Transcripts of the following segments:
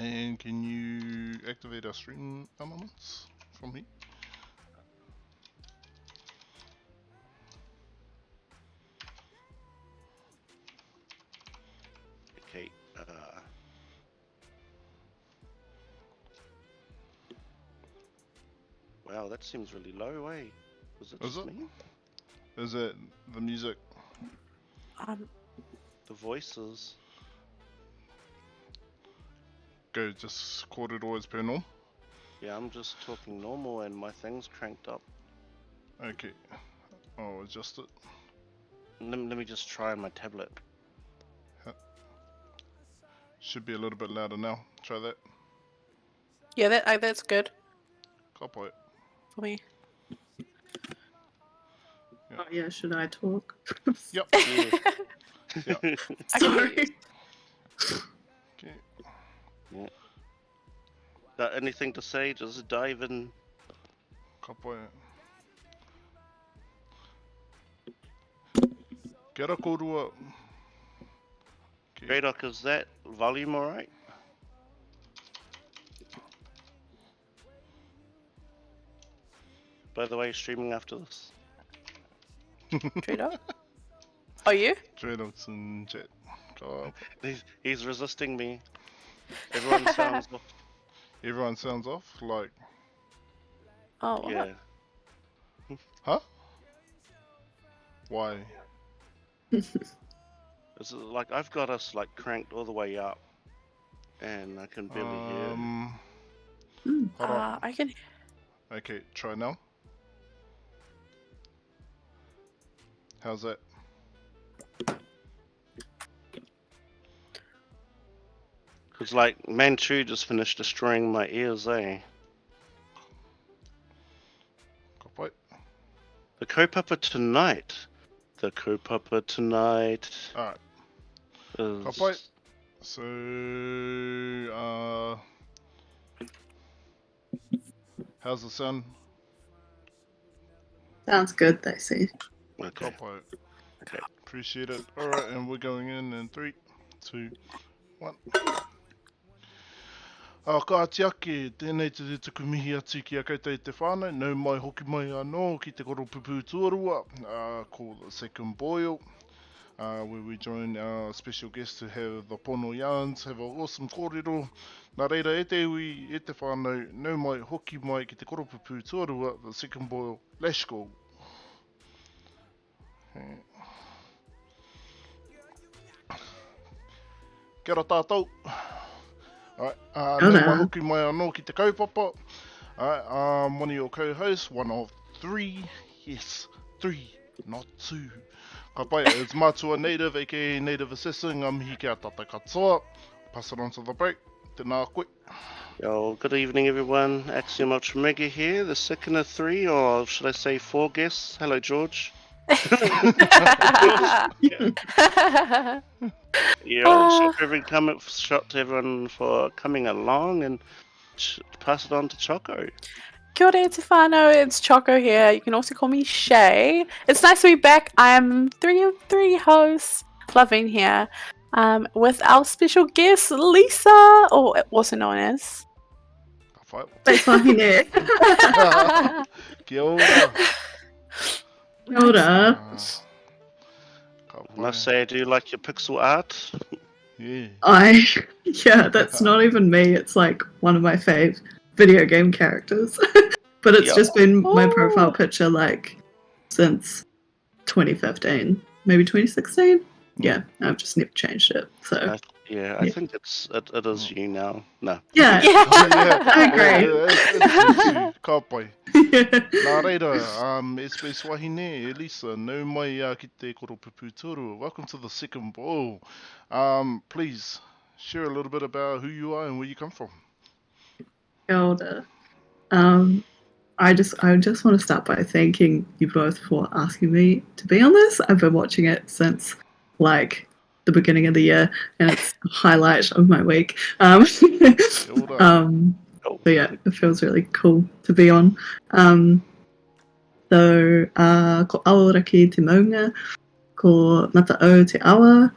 And can you activate our stream elements from here? Okay. Wow, that seems really low, eh? Was it Is just it? me? Is it the music? The voices. Go, just call it always per normal. Yeah, I'm just talking normal and my thing's cranked up. Okay, I'll adjust it. Let me just try on my tablet. Should be a little bit louder now. Try that. Yeah, that's good Copy it. for me. Oh yeah, should I talk? Yep. Yeah. Yeah. Sorry. Okay. Yeah. Got anything to say? Just dive in. Copy it. Kia ora kōrua. Okay. Greydock, is that volume alright? By the way, streaming after this. Trader. Are you? Dreadlocks in chat. Oh, He's resisting me. Everyone sounds off. everyone sounds off. Like, Oh, what? Yeah. huh? Why? It's like I've got us like cranked all the way up, and I can barely hear. Hold on. I can. Okay, try now. How's that? Cause like Manchu just finished destroying my ears, eh? Copy. The kaupapa tonight. The kaupapa tonight. Alright. Is... Copy. So, how's the sound? Sounds good, they say. Okay. Copy. Okay. Appreciate it. Alright, and we're going in 3, 2, 1. Ka ati ake, tēnei te tuku mihi atu ki a koutou te whānau, nau mai hoki mai anō ki te koro pupu tuarua, called the second boil, where we join our special guest to have the pono yarns, have an awesome kōrero. Nā reira, e te ui, e te whānau, nau mai hoki mai ki te koro pupu tuarua, the second boil, let's go. Kia ora tātou. Alright, nau mai hoki mai anō ki te kaupapa. Alright, one of your co-hosts, one of 3, yes, 3, not 2. Ka pai, it's Matua Native, aka Native Assassin, I'm mihi kia tata katoa. Pass it on to the break. Tēnā koe. Yo, good evening everyone. Axiom Ultra Mega here, the second of 3, or should I say 4 guests. Hello George. Yeah, shout to everyone for coming along and pass it on to Choco. Kia ora te whānau, it's Choco here. You can also call me Shay. It's nice to be back. I'm 3 of 3 hosts. Love being here. With our special guest, Lisa, or also known as... Ka whai. Spacewahine. Kia ora. Kia ora. Ka I must whai. say, do you like your pixel art? Yeah. Yeah, that's not even me. It's like one of my fave video game characters. But it's just been my profile picture like since 2015, maybe 2016. Yeah, I've just never changed it. So I think it is you now. No. yeah, I agree. It's ka pai. Nā reira, e Spacewahine, Elisa, nau mai ki te koro pupu turu. Welcome to the second bowl. Please share a little bit about who you are and where you come from. Kia ora. I just want to start by thanking you both for asking me to be on this. I've been watching it since like the beginning of the year, and it's a highlight of my week. Kia ora. So yeah, it feels really cool to be on. So ko aora ki te maunga, ko ngata o te awa,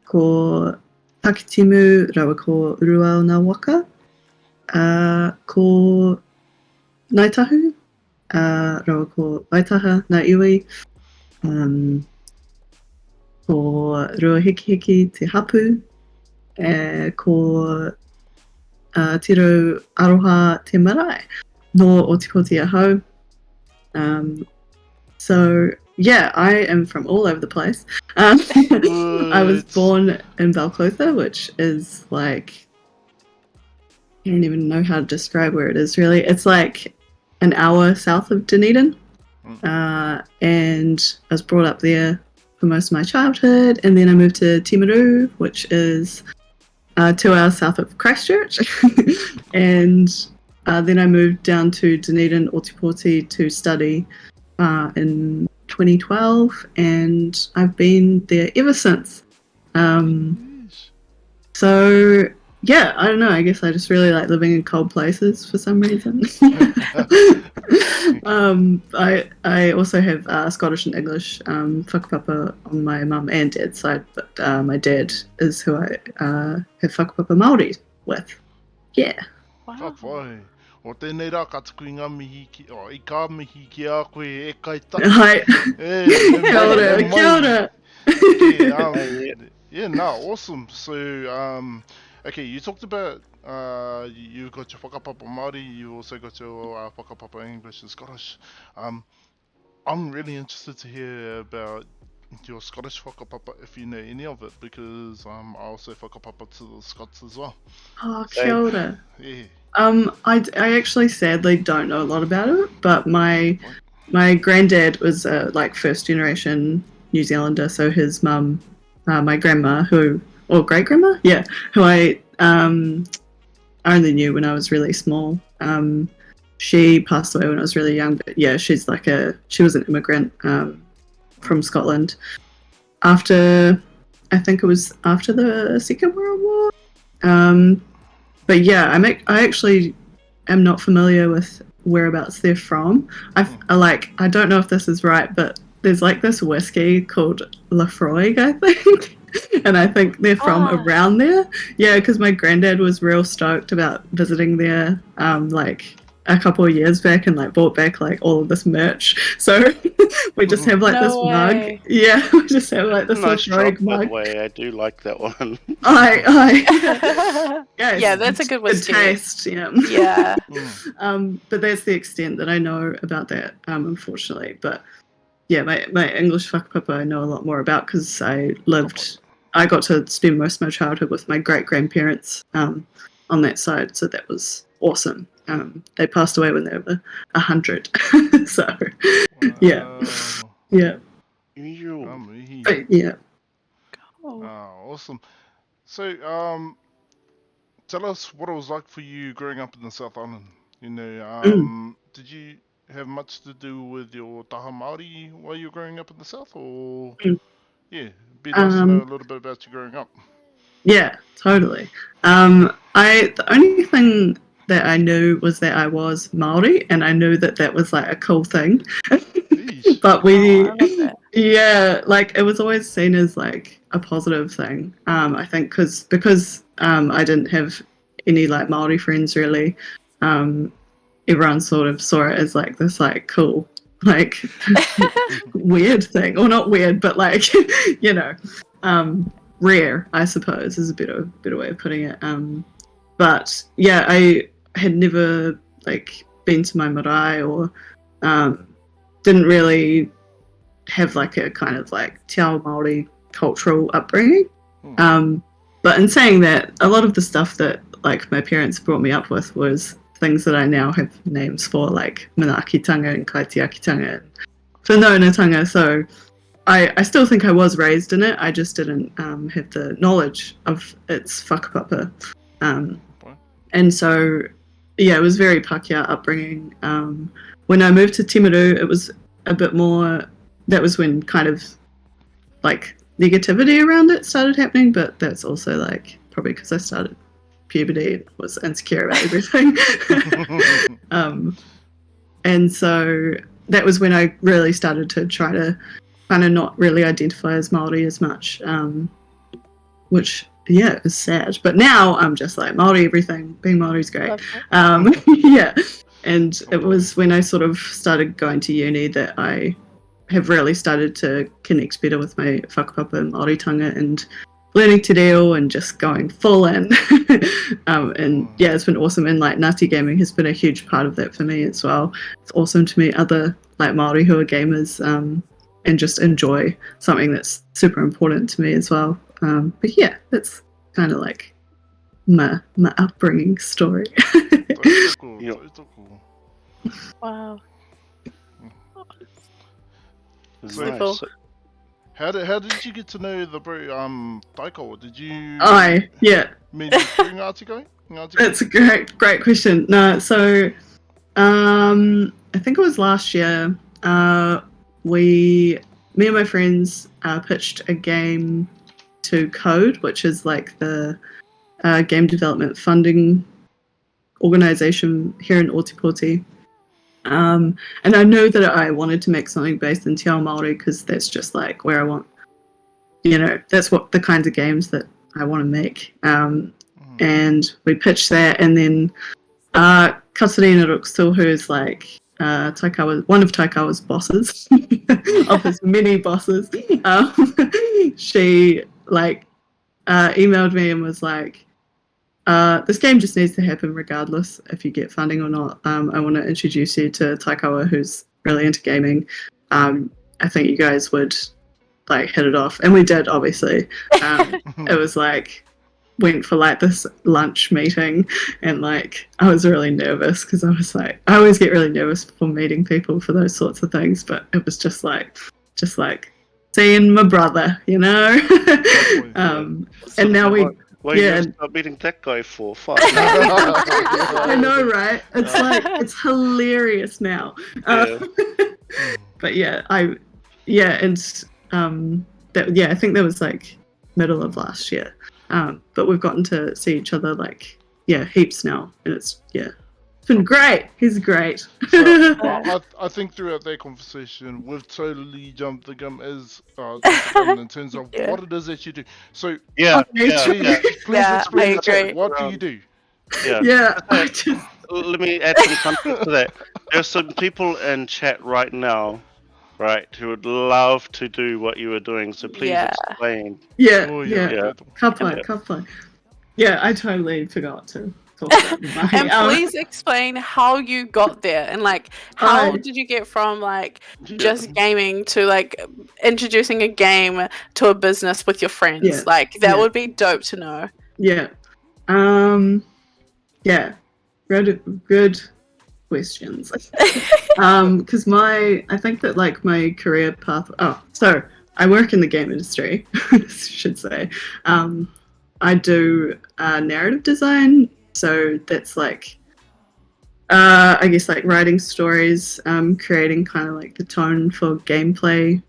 ko Takitimu rawa ko Urua o ngā waka. Ko Naitahu, rawa ko Waitaha ngā iwi. Ko Rua Hiki Hiki te hapu. Ko Tiro Aroha te marae no Otipoti ahau. So yeah, I am from all over the place. I was born in Balclutha, which is like, I don't even know how to describe where it is really. It's like an hour south of Dunedin. And I was brought up there for most of my childhood, and then I moved to Timaru, which is 2 hours south of Christchurch. And then I moved down to Dunedin, Otipoti to study in 2012, and I've been there ever since. So yeah, I don't know, I guess I just really like living in cold places for some reason. I also have Scottish and English whakapapa on my mum and dad's side, but my dad is who I have whakapapa Maori with. Yeah. Ka whai. O tēnei rā, ka tuku i ngā mihi ki... O, I kā mihi ki a koe e kai taka. Hi. Kia ora, kia ora. Yeah, no, awesome. So, okay, you talked about you got your whakapapa Māori, you also got your whakapapa English and Scottish. I'm really interested to hear about your Scottish whakapapa, if you know any of it, because I also whakapapa to the Scots as well. Oh, kia ora. Yeah. I actually sadly don't know a lot about it, but my granddad was like first generation New Zealander, so his mum, my grandma, or great grandma, yeah, who I only knew when I was really small. She passed away when I was really young, but yeah, she was an immigrant from Scotland after, I think it was after the Second World War. But yeah, I actually am not familiar with whereabouts they're from. I don't know if this is right, but there's like this whiskey called Lafroig, I think. And I think they're from around there. Yeah, because my granddad was real stoked about visiting there like a couple of years back, and like bought back like all of this merch. So we just have like this mug. Yeah, we just have like this nice Lafroig mug. Way, I do like that one. Yeah, that's a good whiskey. Good taste, yeah. Yeah. But that's the extent that I know about that, unfortunately. But yeah, my English whakapapa I know a lot more about, because I got to spend most of my childhood with my great-grandparents on that side, so that was awesome. They passed away when they were 100. So, yeah. But, yeah. Awesome. So, tell us what it was like for you growing up in the South Island. You know, did you have much to do with your taha Māori while you were growing up in the South, or yeah, be nice to know a little bit about you growing up. Yeah, totally. The only thing that I knew was that I was Maori, and I knew that was like a cool thing. But yeah, like it was always seen as like a positive thing. I think because I didn't have any like Maori friends really. Everyone sort of saw it as like this like cool like weird thing, or not weird, but like you know, rare, I suppose, is a better way of putting it. But yeah, I had never like been to my marae, or didn't really have like a kind of like te ao Māori cultural upbringing. But in saying that, a lot of the stuff that like my parents brought me up with was things that I now have names for, like manaakitanga and kaitiakitanga and whanaungatanga. So I still think I was raised in it. I just didn't have the knowledge of its whakapapa. And so, yeah, it was very Pākehā upbringing. When I moved to Timaru, it was a bit more, that was when kind of like negativity around it started happening, but that's also like probably because I started puberty and was insecure about everything. And so that was when I really started to try to kind of not really identify as Māori as much, which yeah, it was sad. But now I'm just like Maori everything. Being Maori's great. Love it. Yeah, and it was when I sort of started going to uni that I have really started to connect better with my whakapapa and Māoritanga and learning te reo and just going full in. And yeah, it's been awesome. And like Ngāti gaming has been a huge part of that for me as well. It's awesome to meet other like Māori who are gamers and just enjoy something that's super important to me as well. But yeah, that's kind of like my upbringing story. That's cool. Yeah. That's cool. Wow. So- Beautiful. So- How did you get to know the bro Taika? Did you Yeah, meet him through Ngāti Kai? that's a great question. No, so I think it was last year. Me and my friends pitched a game to Code, which is like the game development funding organization here in Ōtepoti. And I knew that I wanted to make something based in Te Ao Māori because that's just like where I want, that's what the kinds of games that I want to make. And we pitched that, and then Katarina Ruxtil, who is like one of Taikawa's bosses, of his many bosses, she like emailed me and was like, this game just needs to happen regardless if you get funding or not. I want to introduce you to Taikawa, who's really into gaming. I think you guys would like hit it off, and we did. Obviously, it was like went for like this lunch meeting, and like I was really nervous because I was like, I always get really nervous before meeting people for those sorts of things, but it was just like seeing my brother, and now we. Well, Yeah. you start meeting that guy for fun. I know, right? It's like it's hilarious now. Yeah. But yeah, I think that was like middle of last year. But we've gotten to see each other like heaps now, and it's been great. He's great. So, I think throughout that conversation, we've totally jumped the gun in terms of Yeah. what it is that you do. So Yeah, Okay. please Yeah, explain I to chat, agree. what do you do? yeah. Yeah, I just Let me add some context to that. There's some people in chat right now, right, who would love to do what you were doing. So please Yeah. explain. Oh Yeah. Cupplay. Yeah, I totally forgot to talk about the And please explain how you got there, and like how did you get from like just gaming to like introducing a game to a business with your friends? Yeah. Like that Yeah. would be dope to know. Yeah. Good questions. Because I think that like my career path. So I work in the game industry, should say. I do narrative design, so that's like, I guess like writing stories, creating kind of like the tone for gameplay.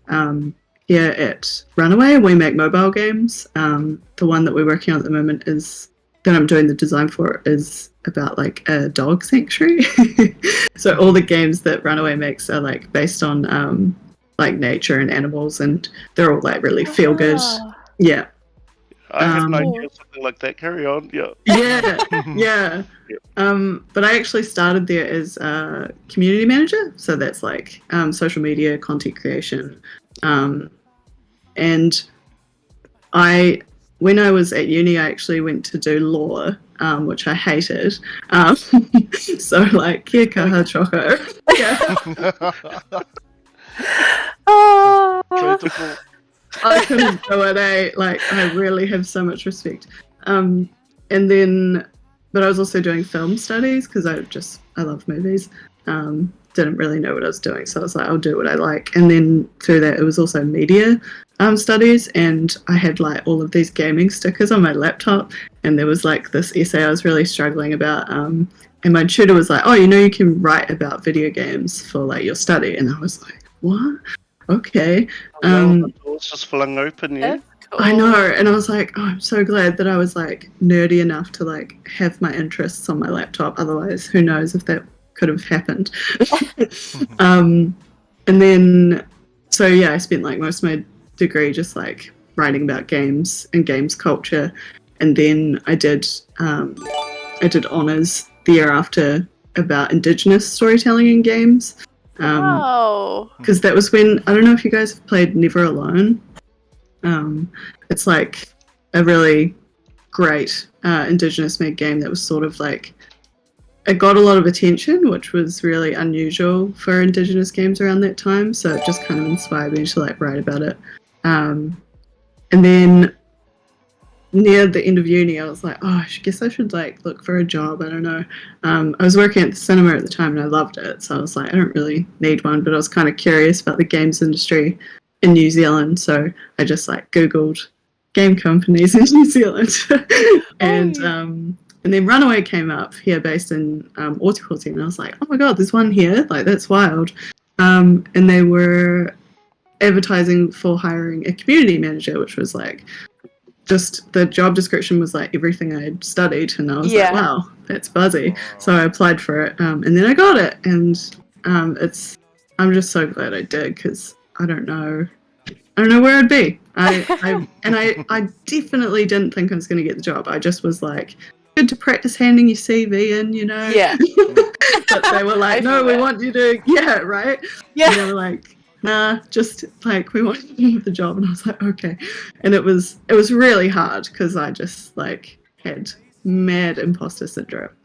Here at Runaway, we make mobile games. The one that we're working on at the moment that I'm doing the design for is about like a dog sanctuary. So all the games that Runaway makes are like based on like nature and animals, and they're all like really feel good. Ah. Yeah. I have an Cool. idea of something like that. Carry on. Yeah. Yeah. But I actually started there as a community manager, so that's like social media, content creation, and when I was at uni, I actually went to do law, which I hated. So like, kia kaha choco. Yeah. Ah. Beautiful. I couldn't do it. I really have so much respect. And then, but I was also doing film studies because I love movies. Didn't really know what I was doing, so I was like, I'll do what I like. And then through that, it was also media studies, and I had like all of these gaming stickers on my laptop, and there was like this essay I was really struggling about. And my tutor was like, "Oh, you can write about video games for like your study," and I was like, "What? Okay." The door's just flung open. Yeah. That's cool. I know, and I was like, oh, I'm so glad that I was like nerdy enough to like have my interests on my laptop. Otherwise, who knows if that could have happened. And then, so yeah, I spent like most of my degree just like writing about games and games culture, and then I did honours the year after about Indigenous storytelling in games. Oh. Because that was when, I don't know if you guys have played Never Alone. It's like a really great Indigenous made game that was sort of like, it got a lot of attention, which was really unusual for Indigenous games around that time. So it just kind of inspired me to like write about it. And then near the end of uni, I was like, oh, I guess I should like look for a job. I don't know. I was working at the cinema at the time and I loved it. So I was like, I don't really need one, but I was kind of curious about the games industry in New Zealand. So I just like Googled game companies in New Zealand. And then Runaway came up here based in Ōtepoti, and I was like, oh my god, there's one here? Like, that's wild. And they were advertising for hiring a community manager, which was like, just the job description was like everything I had studied, and I was like, wow, that's buzzy. So I applied for it, and then I got it, and I'm just so glad I did, because I don't know where I'd be. I definitely didn't think I was going to get the job. I just was like, good to practice handing your CV in, you know. Yeah. But they were like, no, we want you to, right. Yeah. And they were like, nah, just like we want you to get the job, and I was like, okay. And it was really hard because I just like had mad imposter syndrome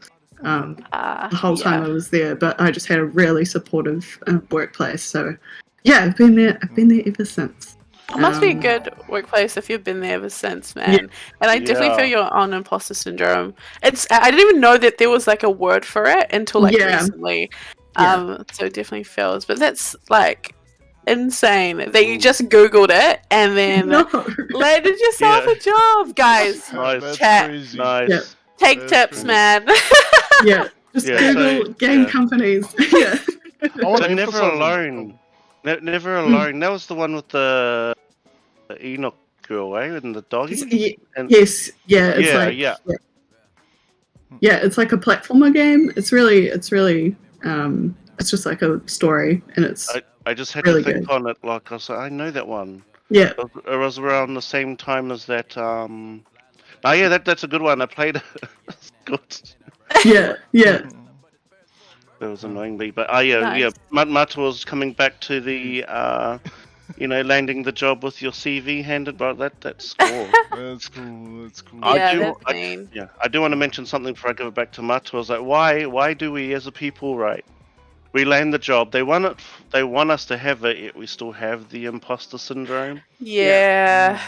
the whole time I was there. But I just had a really supportive workplace. So yeah, I've been there ever since. It must be a good workplace if you've been there ever since, man. Yeah. And I definitely feel you're on imposter syndrome. I didn't even know that there was like a word for it until like recently. So it definitely feels, but that's like insane that you just Googled it and then landed yourself a job, guys. Nice. Chat. Crazy. Nice. Yeah. Take tips, man. Just Google game companies. Yeah. I want to Never Alone. Never Alone. That was the one with the Enoch girl, and the doggy. Yes. Yeah. It's it's like a platformer game. It's really. It's just like a story, and it's. I just had really to think good. on it. Like I was like, I know that one. Yeah. It was around the same time as that. That's a good one. I played it. It's good. Yeah. It was annoying me, but Nice. Mata was coming back to the landing the job with your CV handed, but that's cool. That's cool. I do want to mention something before I give it back to Mata. I was like, why do we as a people, right? We land the job. They want it. They want us to have it. Yet we still have the imposter syndrome. Yeah.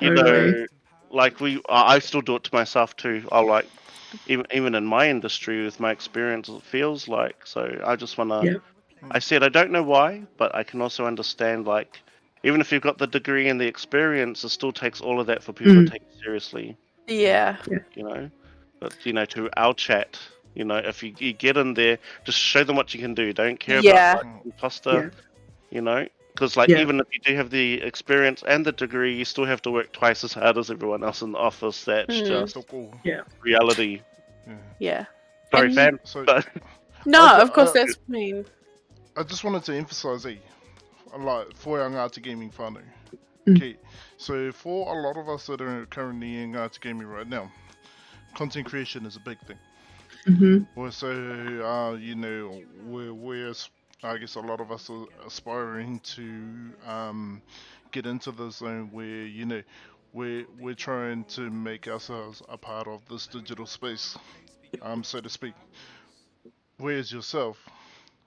You know, like I still do it to myself too. I'll like, even in my industry with my experience, it feels like. So I just want to. I said I don't know why, but I can also understand. Like, even if you've got the degree and the experience, it still takes all of that for people to take it seriously. Yeah. You know, but to our chat. If you get in there, just show them what you can do. Don't care about like, imposter. Because even if you do have the experience and the degree, you still have to work twice as hard as everyone else in the office. That's just reality. Yeah. Sorry, fam. But no, of course that's mean. I just wanted to emphasize like for our Ngāti Gaming whānau. Okay, so for a lot of us that are currently in Ngāti Gaming right now, content creation is a big thing. Also, we're I guess a lot of us are aspiring to get into the zone where we're trying to make ourselves a part of this digital space, so to speak. Where's yourself?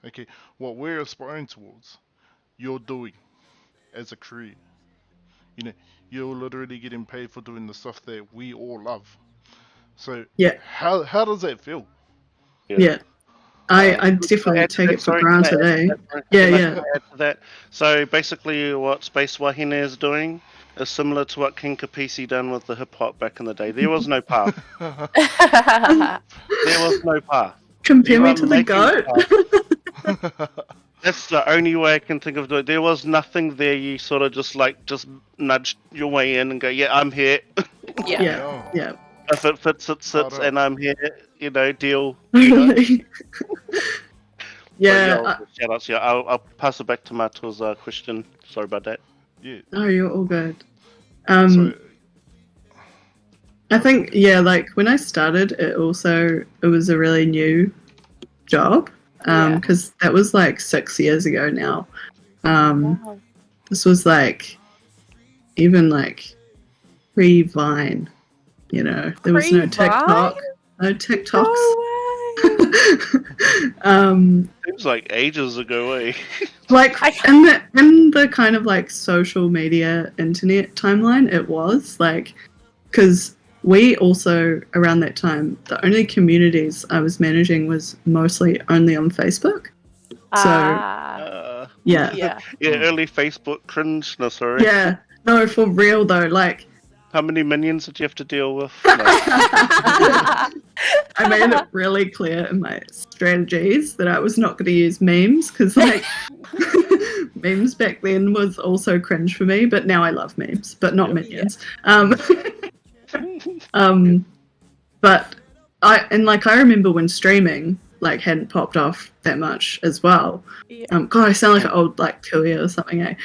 Okay, what we're aspiring towards, you're doing as a career. You're literally getting paid for doing the stuff that we all love. So how does that feel? Yeah. I definitely take it for granted, Add to that. So basically, what Spacewahine is doing is similar to what King Kapisi done with the hip hop back in the day. There was no path. There was no path. Compare me to the goat. That's the only way I can think of doing it. There was nothing there. You sort of just nudge your way in and go, yeah, I'm here. Yeah. If it fits, it sits, and I'm here. Deal. Shout outs. I'll pass it back to Mato's question. Sorry about that. Yeah. Oh, you're all good. I think, yeah, like when I started, it was a really new job because that was like 6 years ago now. Wow. This was like even like pre-Vine, there was no Pre-Vine? TikTok, no TikToks. No way. Seems like ages ago, eh? Like in the kind of like social media internet timeline, it was like because we also around that time the only communities I was managing was mostly only on Facebook. So yeah, Yeah. Early Facebook cringe. No, sorry. yeah, no, for real though, like. How many minions did you have to deal with? No. I made it really clear in my strategies that I was not going to use memes because, like, memes back then was also cringe for me. But now I love memes, but not minions. But I remember when streaming like hadn't popped off that much as well. God, I sound like an old like Tuya or something, eh?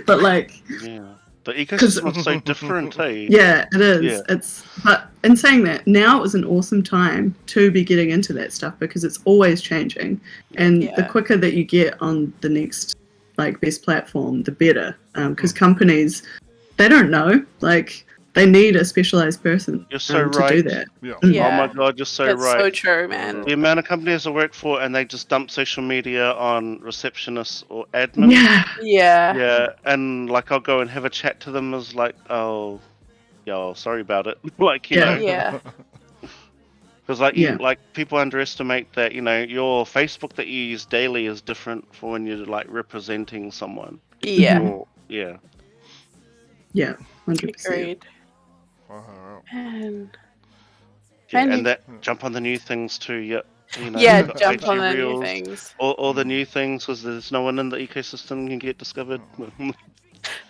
But like. Yeah. The ecosystem is so different, eh? Yeah, it is. Yeah. But in saying that, now it was an awesome time to be getting into that stuff because it's always changing, and the quicker that you get on the next like best platform, the better. Because companies, they don't know, like they need a specialized person You're so to right. do that. Yeah. Oh my god, you're so That's right. so true, man. The amount of companies I work for, and they just dump social media on receptionists or admins. Yeah. Yeah, and like I'll go and have a chat to them as like, oh, yo, sorry about it. Like, you know, Yeah. because like like people underestimate that your Facebook that you use daily is different for when you're like representing someone. Yeah. Or, yeah. Yeah, 100%. Agreed. And And that jump on the new things too. Yeah. yeah, got jump IG on the new Reels, things. all the new things because there's no one in the ecosystem can get discovered.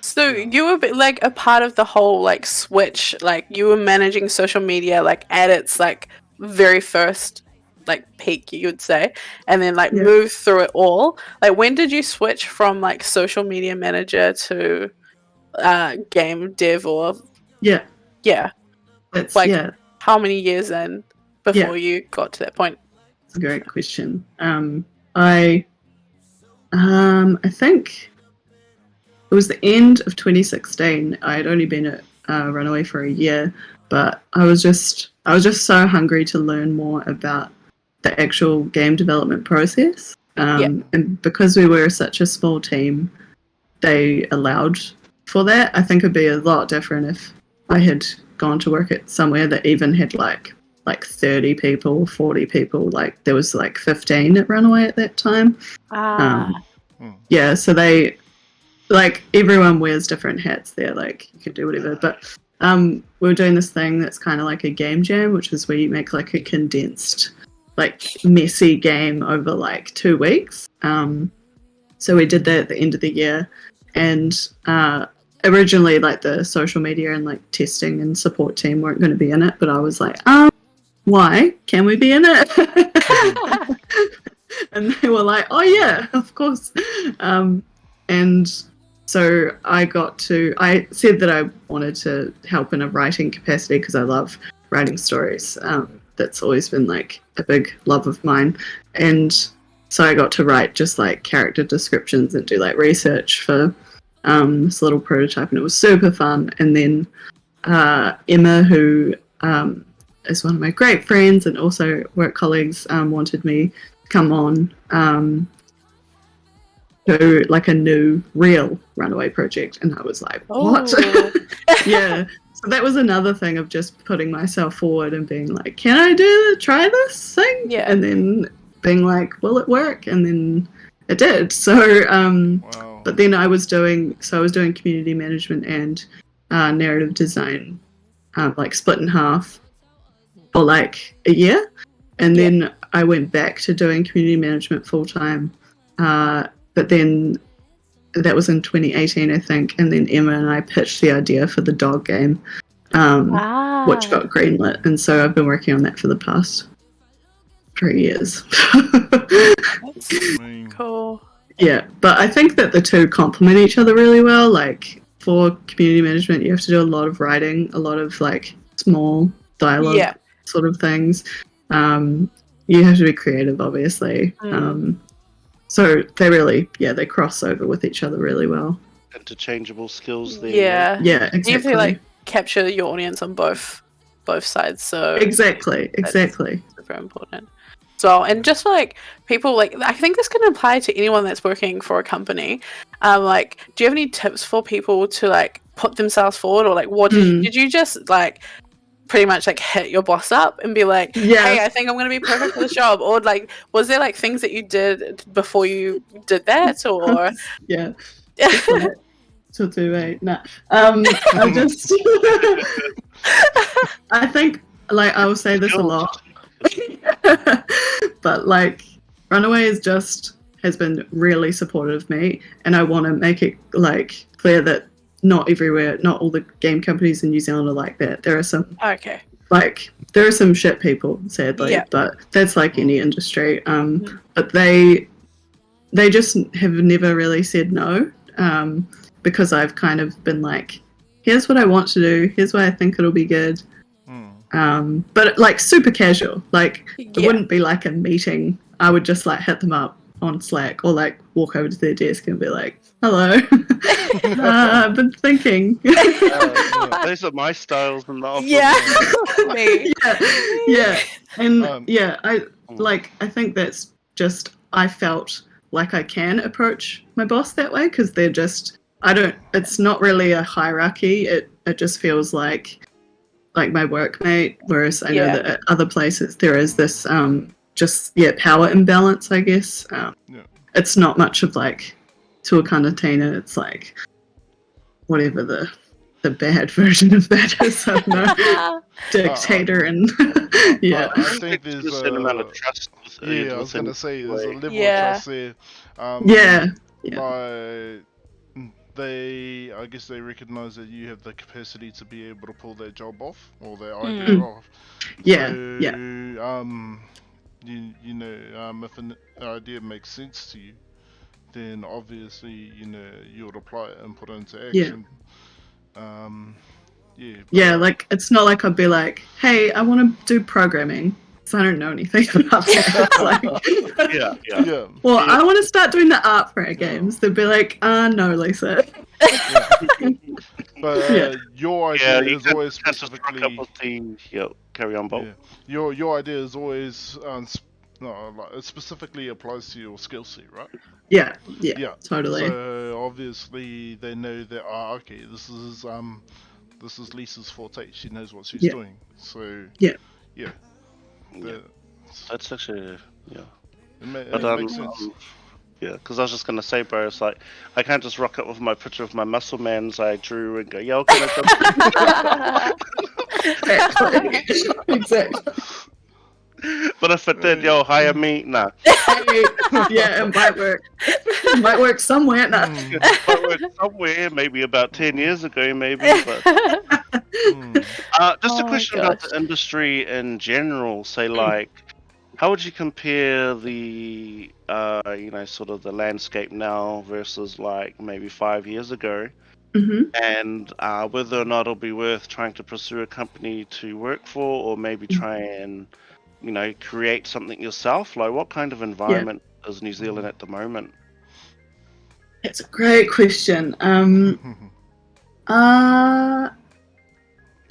So you were like a part of the whole like switch, like you were managing social media like at its like very first like peak, you would say, and then like move through it all. Like when did you switch from like social media manager to game dev or That's like how many years in before you got to that point? That's a great question. I think it was the end of 2016. I had only been at Runaway for a year, but I was just so hungry to learn more about the actual game development process. And because we were such a small team, they allowed for that. I think it'd be a lot different if I had gone to work at somewhere that even had like 30 people, 40 people. Like there was like 15 at Runaway at that time. So they like everyone wears different hats there. Like you could do whatever, but we were doing this thing that's kind of like a game jam, which is where you make like a condensed, like messy game over like 2 weeks. So we did that at the end of the year, and originally like the social media and like testing and support team weren't going to be in it, but I was like, why can we be in it? And they were like, oh yeah, of course. And so I said that I wanted to help in a writing capacity because I love writing stories. That's always been like a big love of mine. And so I got to write just like character descriptions and do like research for this little prototype, and it was super fun. And then Emma, who is one of my great friends and also work colleagues, wanted me to come on to like a new real Runaway project, and I was like, what? Yeah. So that was another thing of just putting myself forward and being like, can I try this thing? Yeah. And then being like, will it work? And then it did. So but then I was doing community management and narrative design, like split in half for like a year. And then I went back to doing community management full time. But then that was in 2018, I think. And then Emma and I pitched the idea for the dog game, which got greenlit. And so I've been working on that for the past 3 years. That's cool. Yeah, but I think that the two complement each other really well. Like for community management, you have to do a lot of writing, a lot of like small dialogue Yeah. sort of things. You have to be creative, obviously. So they really, they cross over with each other really well. Interchangeable skills there. Yeah. Yeah, You have exactly. to like capture your audience on both sides. So exactly. super important. So, and just for like people, like I think this can apply to anyone that's working for a company. Like, do you have any tips for people to like put themselves forward, or like what did you just like pretty much like hit your boss up and be like, hey, I think I'm gonna be perfect for this job, or like was there like things that you did before you did that, or yeah. To do it. Nah. I just I think like I will say this a lot. But like Runaway has been really supportive of me, and I want to make it like clear that not all the game companies in New Zealand are like that. There are some there are some shit people, sadly, but that's like any industry. But they just have never really said no, because I've kind of been like, here's what I want to do, here's why I think it'll be good. But like super casual, like it wouldn't be like a meeting. I would just like hit them up on Slack or like walk over to their desk and be like, hello, I've been thinking. Those are my styles and not me. And I think that's just, I felt like I can approach my boss that way, because they're just, it's not really a hierarchy. It just feels like my workmate, whereas I know that at other places there is this power imbalance, I guess. It's not much of like Tuakana, it's like whatever the bad version of that is. I don't know. Dictator and I think there's a certain amount of trust. I was gonna say there's a level of trust there. I guess they recognise that you have the capacity to be able to pull that job off or that idea off. You know, if an idea makes sense to you, then obviously you would apply it and put it into action. Like it's not like I'd be like, hey, I want to do programming. I don't know anything about that. Well, I want to start doing the art for our games. They'd be like, no, Lisa. But your idea is always specifically. Carry on, Bob. Your idea is always it specifically applies to your skill set, right? Yeah, totally. So obviously they know that okay, this is Lisa's forte. She knows what she's doing. So that's actually It makes sense. Because I was just gonna say, bro, it's like I can't just rock up with my picture of my muscle mans I drew and go, yo, can I Exactly. But if it did, hire me, nah. It might work. It might work somewhere, nah. It might work somewhere, maybe about 10 years ago, maybe. But just a question about the industry in general. Say, like, how would you compare the, sort of the landscape now versus like maybe 5 years ago, and whether or not it'll be worth trying to pursue a company to work for, or maybe try and create something yourself? Like, what kind of environment is New Zealand at the moment? It's a great question.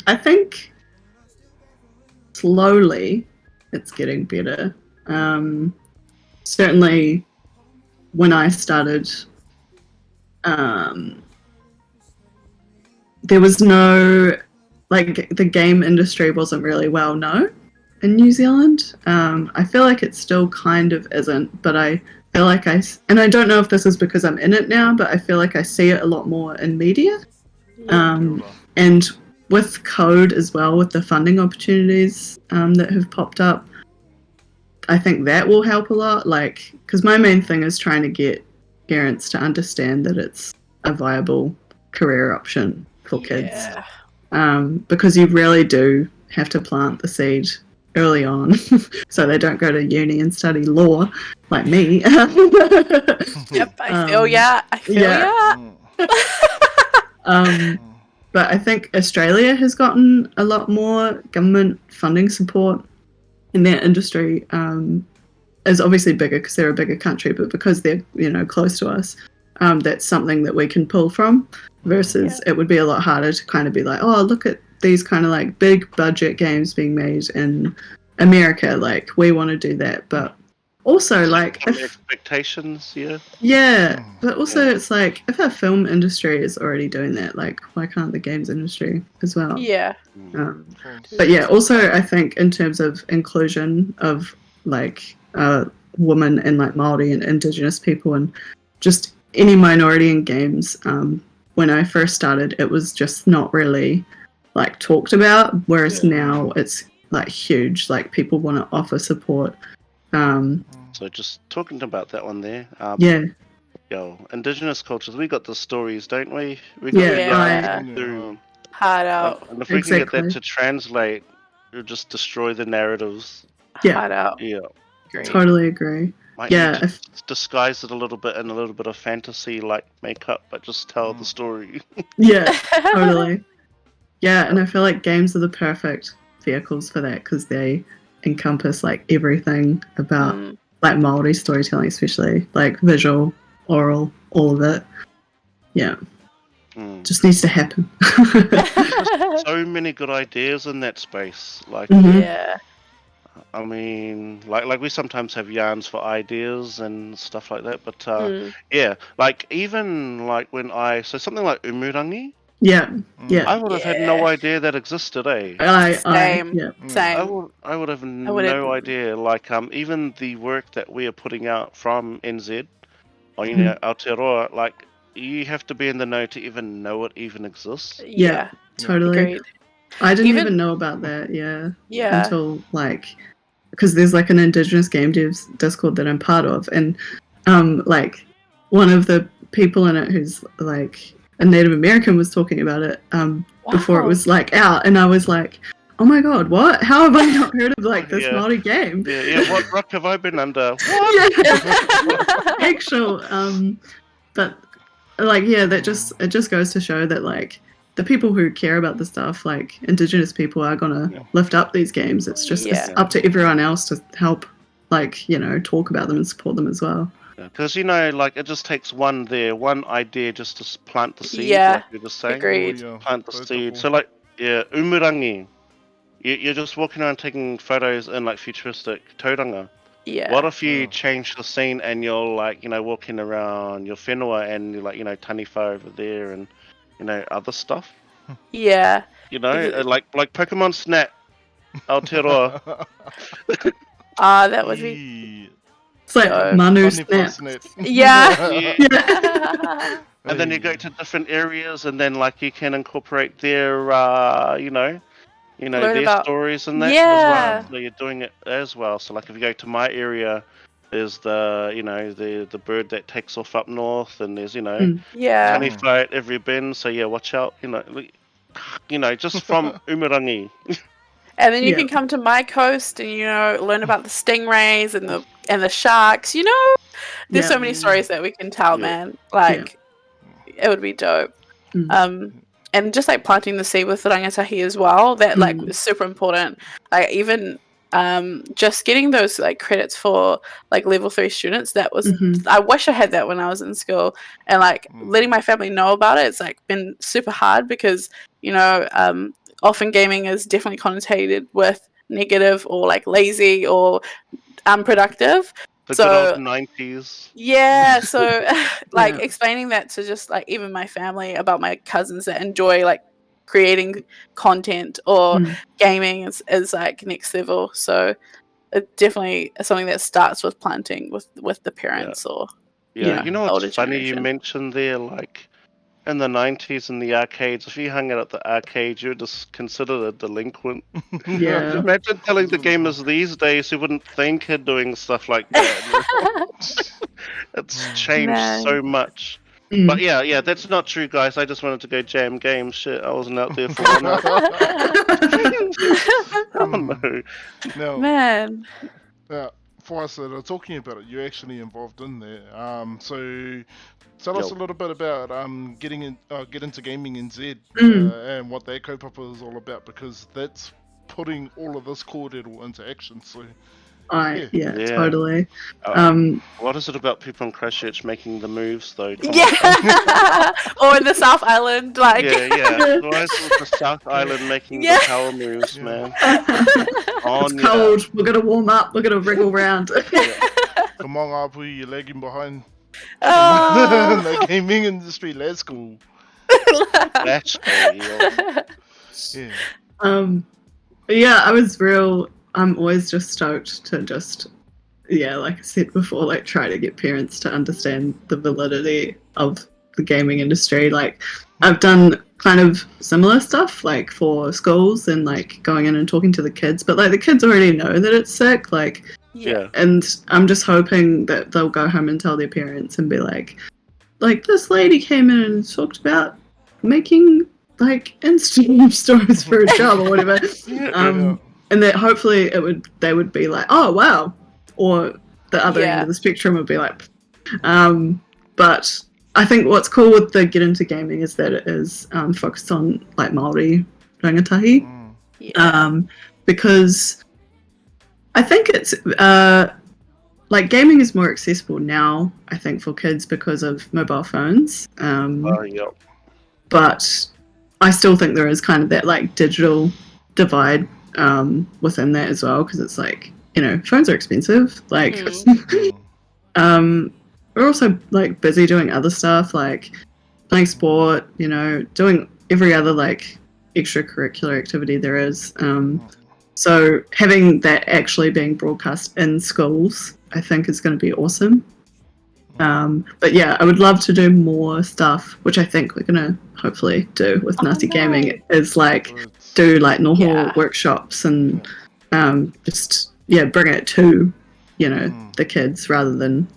I think slowly it's getting better. Certainly when I started, there was no, like, the game industry wasn't really well known in New Zealand. I feel like it still kind of isn't, but I feel like and I don't know if this is because I'm in it now, but I feel like I see it a lot more in media. And with code as well, with the funding opportunities that have popped up, I think that will help a lot. Like, because my main thing is trying to get parents to understand that it's a viable career option for kids. Because you really do have to plant the seed early on so they don't go to uni and study law like me. Yep, I feel ya. But But I think Australia has gotten a lot more government funding support in their industry. Is obviously bigger because they're a bigger country, but because they're close to us, that's something that we can pull from. Versus it would be a lot harder to kind of be like, oh, look at these kind of like big budget games being made in America. Like we want to do that, but also like expectations, but also it's like if our film industry is already doing that, like why can't the games industry as well? Yeah. But yeah, also I think in terms of inclusion of like women and like Maori and Indigenous people and just any minority in games. When I first started, it was just not really like talked about, whereas now it's like huge. Like people want to offer support. So just talking about that one there. Indigenous cultures, we got the stories, don't we? We got hard out. and if we can get that to translate, it'll just destroy the narratives. Hard out. Yeah. Great. Totally agree. Might need to disguise it a little bit in a little bit of fantasy like makeup, but just tell the story. Totally. Yeah, and I feel like games are the perfect vehicles for that because they encompass like everything about like Maori storytelling, especially like visual, oral, all of it. Yeah. Just needs to happen. So many good ideas in that space. Like I mean, like we sometimes have yarns for ideas and stuff like that, but like even like when something like umurangi. I would have had no idea that existed, Same. I would have no idea. Like even the work that we are putting out from NZ, or Aotearoa, like you have to be in the know to even know it even exists. Yeah, totally. Agreed. I didn't even know about that. Yeah. Until like. Because there's like an Indigenous game devs Discord that I'm part of, and like one of the people in it who's like a Native American was talking about it before it was like out, and I was like, oh my god, what? How have I not heard of like this Maori game? What rock have I been under? What? Actual, but like that just goes to show that like. The people who care about the stuff, like Indigenous people, are gonna lift up these games. It's just it's up to everyone else to help, like talk about them and support them as well. Because like it just takes one idea just to plant the seed. Yeah, like you're just saying. Agreed. Plant the seed. So like umurangi, you're just walking around taking photos in like futuristic tauranga. Yeah. What if you change the scene and you're like walking around your whenua and you're like taniwha over there and other stuff. Yeah. Like Pokemon Snap, Aotearoa. That would be. It's like Manu Snap. Yeah. And then you go to different areas, and then like you can incorporate their, their stories and that as well. So you're doing it as well. So like if you go to my area. There's the bird that takes off up north, and there's taniwha at every bend. So watch out, just from umurangi. And then you can come to my coast and learn about the stingrays and the sharks. There's so many stories that we can tell, man. Like it would be dope. And just like planting the seed with the rangatahi as well. That like was super important. Like even. Just getting those like credits for like level 3 students, that was I wish I had that when I was in school, and like letting my family know about it, it's like been super hard because often gaming is definitely connotated with negative or like lazy or unproductive. The good old 90s. Yeah, so like explaining that to just like even my family about my cousins that enjoy like creating content or gaming is like next level. So it definitely is something that starts with planting with the parents or what's funny you mentioned there, like in the 90s in the arcades, if you hung out at the arcade you were just considered a delinquent. Imagine telling the gamers these days who wouldn't think of doing stuff like that. It's changed so much. But yeah, that's not true, guys. I just wanted to go jam games. Shit, I wasn't out there for one night. Oh no. Man. for us that are talking about it, you're actually involved in there. So tell us a Yep. little bit about get into gaming in Z and what that kaupapa is all about, because that's putting all of this kōrero into action. So yeah. Yeah. Totally. What is it about people in Christchurch making the moves though? Come on. Yeah. Or in the South Island, like. Yeah. Why is it the South Island making Yeah. the power moves, Yeah. man? It's cold. We're gonna warm up. We're gonna wriggle around. Come on, Apu, you're lagging behind. Oh. The gaming industry, let's go. That's cool. Yeah. But yeah, I'm always just stoked to like I said before, like try to get parents to understand the validity of the gaming industry. Like I've done kind of similar stuff like for schools and like going in and talking to the kids, but like the kids already know that it's sick, like Yeah. and I'm just hoping that they'll go home and tell their parents and be like this lady came in and talked about making like Instagram stories for a job or whatever. And that hopefully they would be like, oh wow, or the other end of the spectrum would be like, but I think what's cool with the Get Into Gaming is that it is focused on like Maori rangatahi, because I think it's like gaming is more accessible now, I think, for kids because of mobile phones. Yep. But I still think there is kind of that like digital divide within that as well, because it's like, you know, phones are expensive. Like, we're also like busy doing other stuff, like playing sport, you know, doing every other like extracurricular activity there is. So having that actually being broadcast in schools, I think is going to be awesome. But yeah, I would love to do more stuff, which I think we're going to hopefully do with Ngāti Gaming, is like do like noho workshops and just bring it to, you know, the kids rather than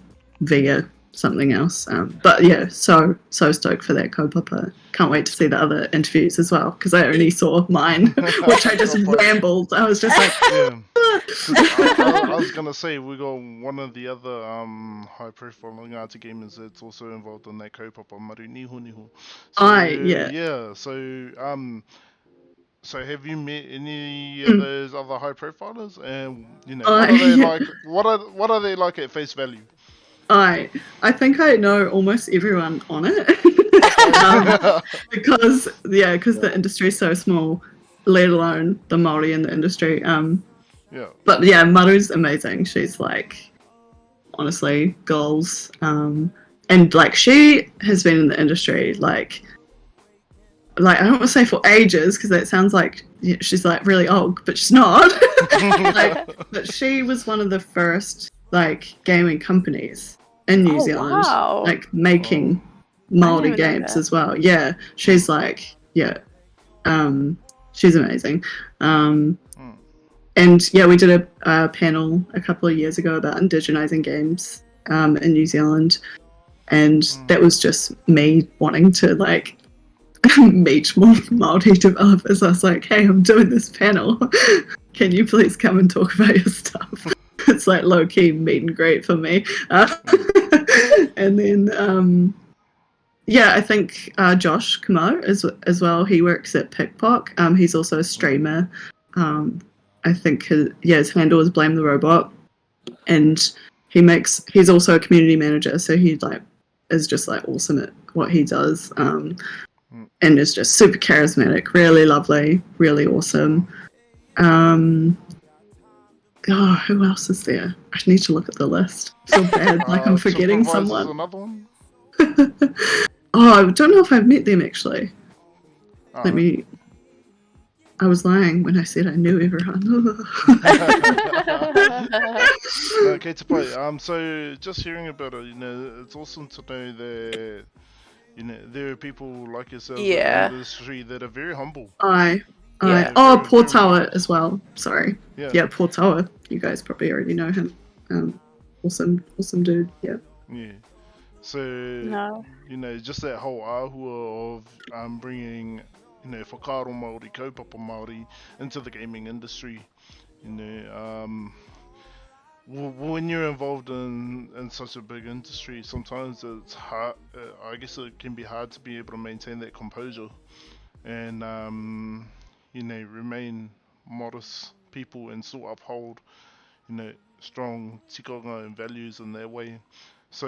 via something else. But yeah, so stoked for that kaupapa. Can't wait to see the other interviews as well, because I only saw mine, which I just rambled. I was just like, I was gonna say we got one of the other high profile Ngāti gamers that's also involved in that kaupapa, Maru Niho. So have you met any of those other high profilers, and you know what are they like? What are they like at face value? I think I know almost everyone on it because the industry is so small, let alone the Maori in the industry. But yeah, Maru's amazing. She's like, honestly, goals. And like she has been in the industry like I don't want to say for ages, because that sounds like she's like really old, but she's not. But she was one of the first like gaming companies in New Zealand, like making Maori games as well. Yeah, she's like, she's amazing. And yeah, we did a panel a couple of years ago about indigenizing games in New Zealand, and that was just me wanting to like meet more Maori developers. I was like, hey, I'm doing this panel. Can you please come and talk about your stuff? It's like low-key meet and greet for me. And then, I think Josh Kamo as well. He works at Pickpock. He's also a streamer. I think his handle is Blame the Robot. And he's also a community manager, so he like is just like awesome at what he does. And is just super charismatic, really lovely, really awesome. Who else is there? I need to look at the list. I feel bad, like I'm forgetting someone. Another one? I don't know if I've met them actually. I was lying when I said I knew everyone. Okay, to play. So just hearing about it, you know, it's awesome to know that, you know, there are people like yourself in the industry that are very humble. Portawa as well. Sorry. Yeah, Portawa. You guys probably already know him. Awesome dude. Yeah. Yeah. So you know, just that whole ahua of bringing, you know, whakaaro Māori, kaupapa Māori into the gaming industry. You know, when you're involved in such a big industry, sometimes it's hard. I guess it can be hard to be able to maintain that composure and remain modest people and still uphold strong tikonga and values in their way. So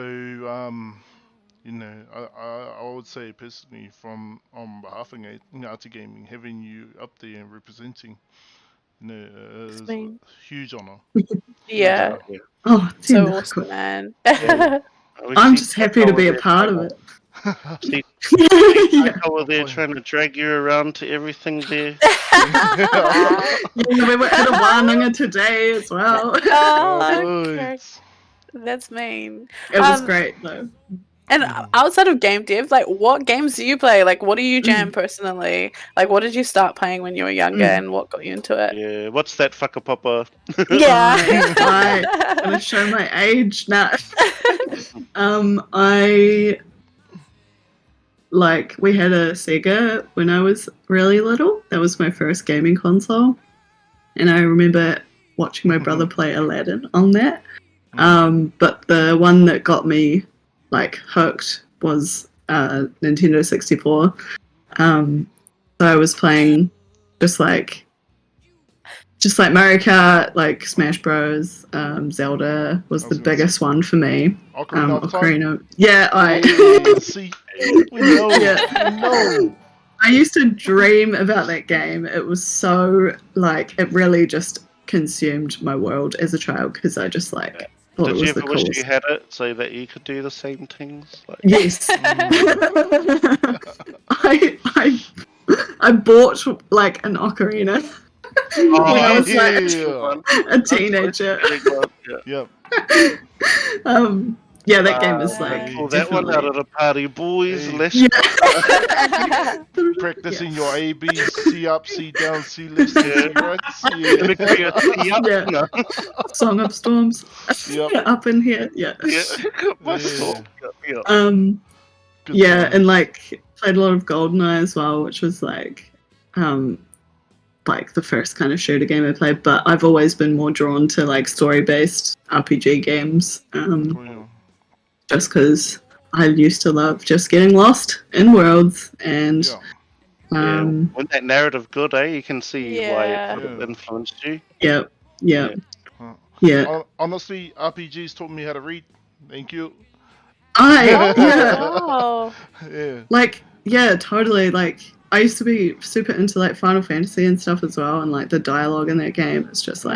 I would say personally, from on behalf of Ngāti Gaming, having you up there and representing, is a Sweet. huge honor. Yeah. Oh, So tēnā awesome, koe. man. I'm just happy to be a part of it. See, Yeah. Taika were there trying to drag you around to everything there. Yeah, we were at a wānanga today as well. Oh, Good. correct. That's mean. It was great though. And outside of game dev, like, what games do you play? Like, what do you jam personally? Like, what did you start playing when you were younger, and what got you into it? Yeah, what's that whakapapa? Yeah. I'm gonna show my age now. We had a Sega when I was really little. That was my first gaming console. And I remember watching my brother play Aladdin on that. But the one that got me hooked was Nintendo 64. So I was playing just like Mario Kart, like Smash Bros, Zelda was the biggest one for me. Ocarina. Yeah, See, we know. Yeah. We know. I used to dream about that game. It was so it really just consumed my world as a child because I just thought Did it was you the ever wish coolest. you had it so that you could do the same things? Yes. I bought an ocarina when I was a teenager. Yep. Yeah, that game is pull that one out of the party, boys. Hey. Let's Practicing your A, B, C up, C down, C left, C right. Yeah. Song of Storms. Yep. Up in here. Yeah. My storm. Good and played a lot of GoldenEye as well, which was the first kind of shooter game I played. But I've always been more drawn to story-based RPG games. Cool. Just because I used to love just getting lost in worlds and when that narrative good, you can see why it would have influenced you. Yeah. Honestly, RPGs taught me how to read. Thank you. Oh. Yeah, totally. I used to be super into Final Fantasy and stuff as well, and the dialogue in that game is just so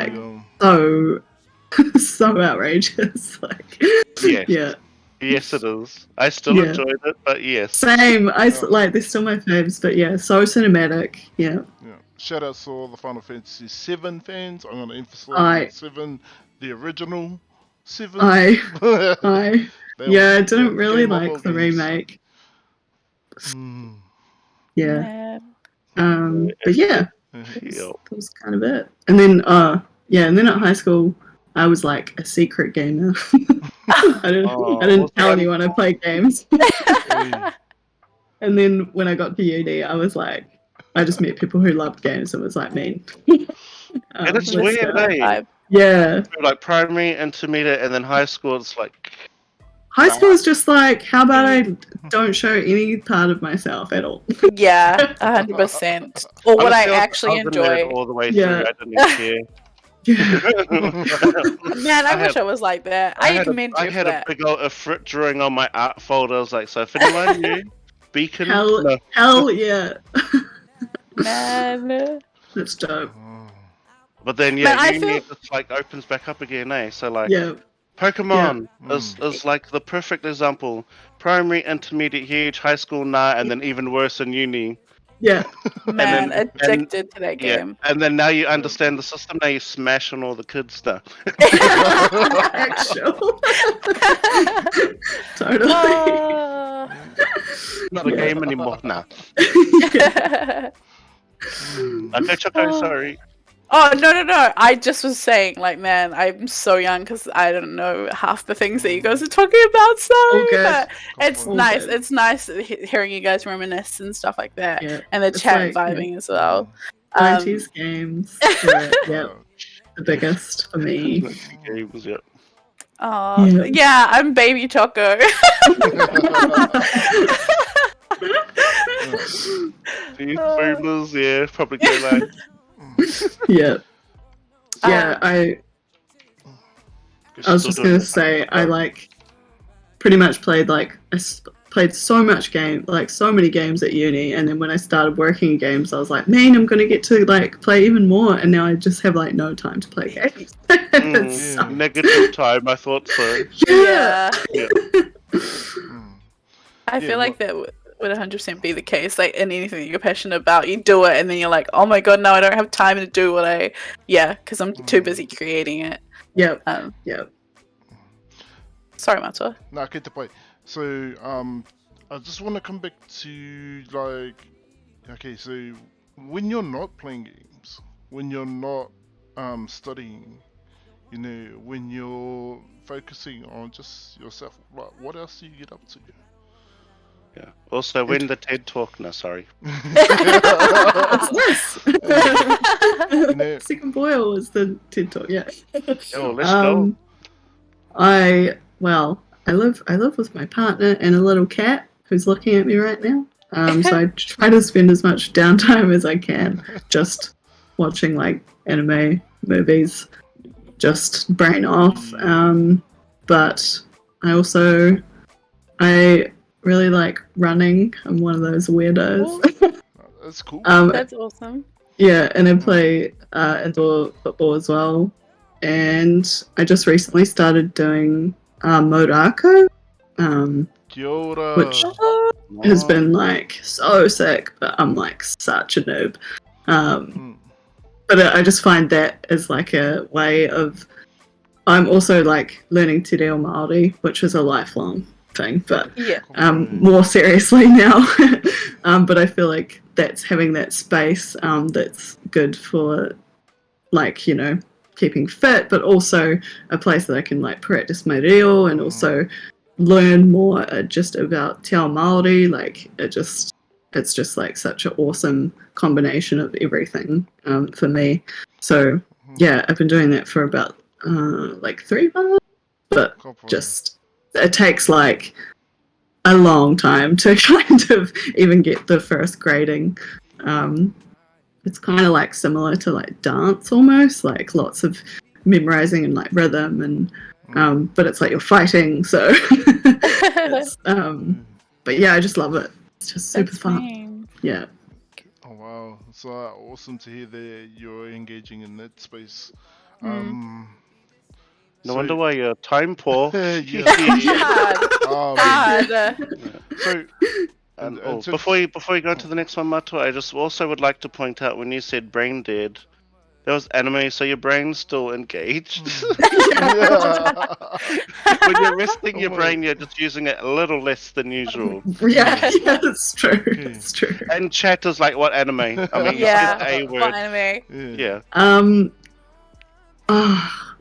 outrageous. Yeah. Yes, it is. I still enjoyed it, but yes. Same. They're still my faves, but yeah, so cinematic. Yeah. Shout out to all the Final Fantasy VII fans. I'm going to emphasize 7, the original 7. I didn't really like the remake. Yeah. But yeah, that was kind of it. And then and then at high school I was a secret gamer. I didn't tell anyone I played games. And then when I got to uni, I was I just met people who loved games and was me. And it's weird, eh? Yeah. Primary, intermediate, and then high school, it's High school is just how about I don't show any part of myself at all? Yeah, 100%. Or what I actually enjoy. All the way through, I didn't care. Man, I wish I was like that. I commend you I had for a that. big old frit drawing on my art folder. I was so if anyone knew, Beacon. Hell yeah. Man. That's dope. But then uni just opens back up again, eh? So Pokemon is the perfect example. Primary, intermediate, huge, high school, and then even worse in uni. Yeah. Man, addicted to that game. And then now you understand the system, now you smash on all the kids stuff. Actual. Totally. Not a game anymore now. Okay, Choco, sorry. Oh, no. I just was saying, man, I'm so young because I don't know half the things that you guys are talking about, sorry. But it's nice. Good. It's nice hearing you guys reminisce and stuff like that. Yeah. And the chat vibing as well. 90s games. the biggest for me. Games, yeah. Oh, Yeah. yeah, I'm baby Choco. These boomers, yeah, probably go like. Yeah. Yeah, I was just gonna say I like pretty much played played so much so many games at uni, and then when I started working in games, I was like, man, I'm gonna get to like play even more, and now I just have like no time to play games. Negative time, I thought so. Yeah. Yeah. I feel like that would 100% be the case. Like in anything that you're passionate about, you do it, and then you're like, oh my god, no, I don't have time to do what because I'm too busy creating it. Yep. Yep. Sorry, Matua. Nah, get the point. So, I just want to come back to like, okay, so when you're not playing games, when you're not studying, you know, when you're focusing on just yourself, like, what else do you get up to? Yeah. Also, when the TED Talk, no, sorry. Yes. You know, Second Boyle was the TED Talk. Yeah. Oh, let's go. I live with my partner and a little cat who's looking at me right now. So I try to spend as much downtime as I can just watching like anime movies, just brain off. But I really like running. I'm one of those weirdos. that's cool. That's awesome. Yeah, and I play indoor football as well. And I just recently started doing Raku, Kia ora. which has been like so sick, but I'm like such a noob. But I just find that as like a way of. I'm also like learning te reo Maori, which is a lifelong thing, but more seriously now. But I feel like that's having that space that's good for like, you know, keeping fit, but also a place that I can like practice my reo and also learn more just about te ao Maori. Like it's just like such an awesome combination of everything for me. So yeah, I've been doing that for about like 3 months, but just it takes like a long time to kind of even get the first grading. It's kind of like similar to like dance almost, like lots of memorizing and like rhythm and but it's like you're fighting, so but yeah, I just love it. It's just super fun. Yeah. Oh wow, it's awesome to hear that you're engaging in that space. No wonder why you're time poor. So, before you go to the next one, Mato, I just also would like to point out when you said brain dead, that was anime, so your brain's still engaged. When you're resting your brain, you're just using it a little less than usual. Yeah, it's true. It's true. And chat is like what anime? I mean, Yeah, it's a word. what anime? Yeah.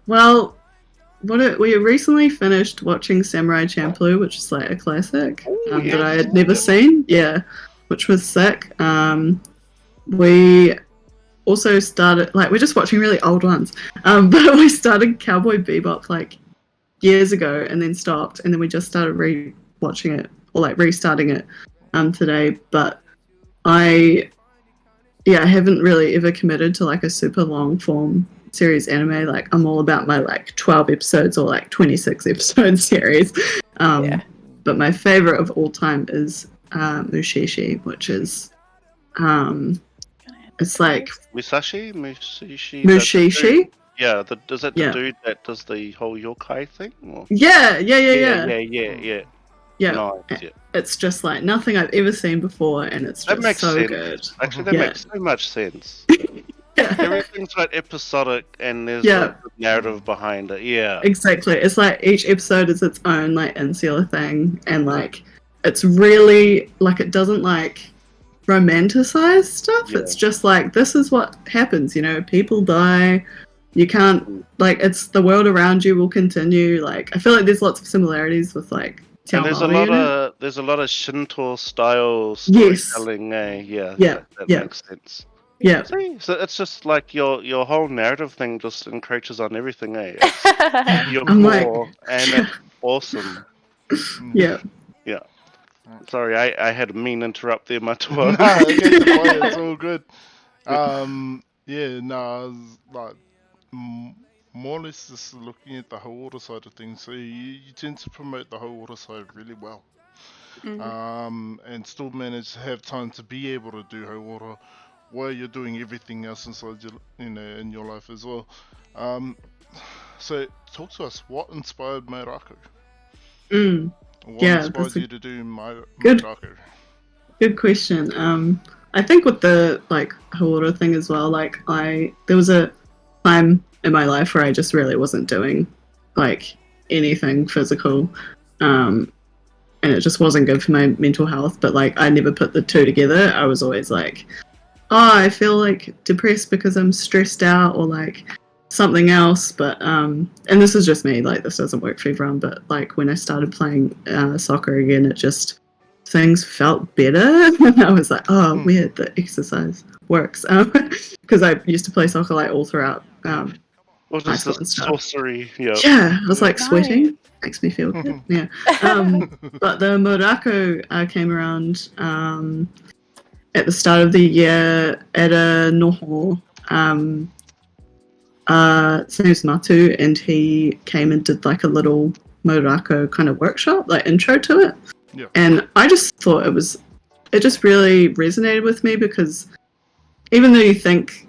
Well, we recently finished watching Samurai Champloo, which is like a classic that I had never seen. Yeah, which was sick. We also started we're just watching really old ones, but we started Cowboy Bebop like years ago and then stopped, and then we just started re-watching it or like restarting it today. But I haven't really ever committed to like a super long form series anime. Like I'm all about my like 12 episodes or like 26 episode series. But my favorite of all time is Mushishi, which is it's like Mushishi. Yeah, is that the dude that does the whole yokai thing? Or? Yeah. Nice, yeah. It's just like nothing I've ever seen before, and it's just so sense. good. Actually, that makes so much sense. Everything's like episodic, and there's a narrative behind it. Yeah, exactly. It's like each episode is its own like insular thing, and like it's really like it doesn't like romanticize stuff. It's just like this is what happens. You know, people die. You can't like it's the world around you will continue. Like I feel like there's lots of similarities with like. And there's a lot of Shinto style storytelling. That makes sense. Yeah. See, so it's just like your whole narrative thing just encroaches on everything, eh? It's your I'm like, core, and it's awesome. yeah. Yeah. Sorry, I had a mean interrupt there, Nah, Matua. okay, the point, it's all good. Yeah, nah, I was like, more or less just looking at the Hauora side of things. So you tend to promote the Hauora side really well. And still manage to have time to be able to do Hauora while you're doing everything else inside your, in your life as well. So talk to us. What inspired Mairaku? Mm. What Yeah, inspired that's a you to do good Mairaku? good question. I think with the like Hauora thing as well, like there was a time in my life where I just really wasn't doing like anything physical. And it just wasn't good for my mental health, but like I never put the two together. I was always like, oh, I feel like depressed because I'm stressed out or like something else. But and this is just me, like this doesn't work for everyone, but like when I started playing soccer again, it just things felt better. And I was like, oh, weird, the exercise works. Because I used to play soccer like all throughout Or high just school the and stuff. sorcery, yeah. Yeah, I was like Nice. sweating. Makes me feel good. Yeah. But the Morako came around at the start of the year at a noho. His name's Matu, and he came and did like a little Morako kind of workshop, like intro to it. Yeah. And I just thought it just really resonated with me because even though you think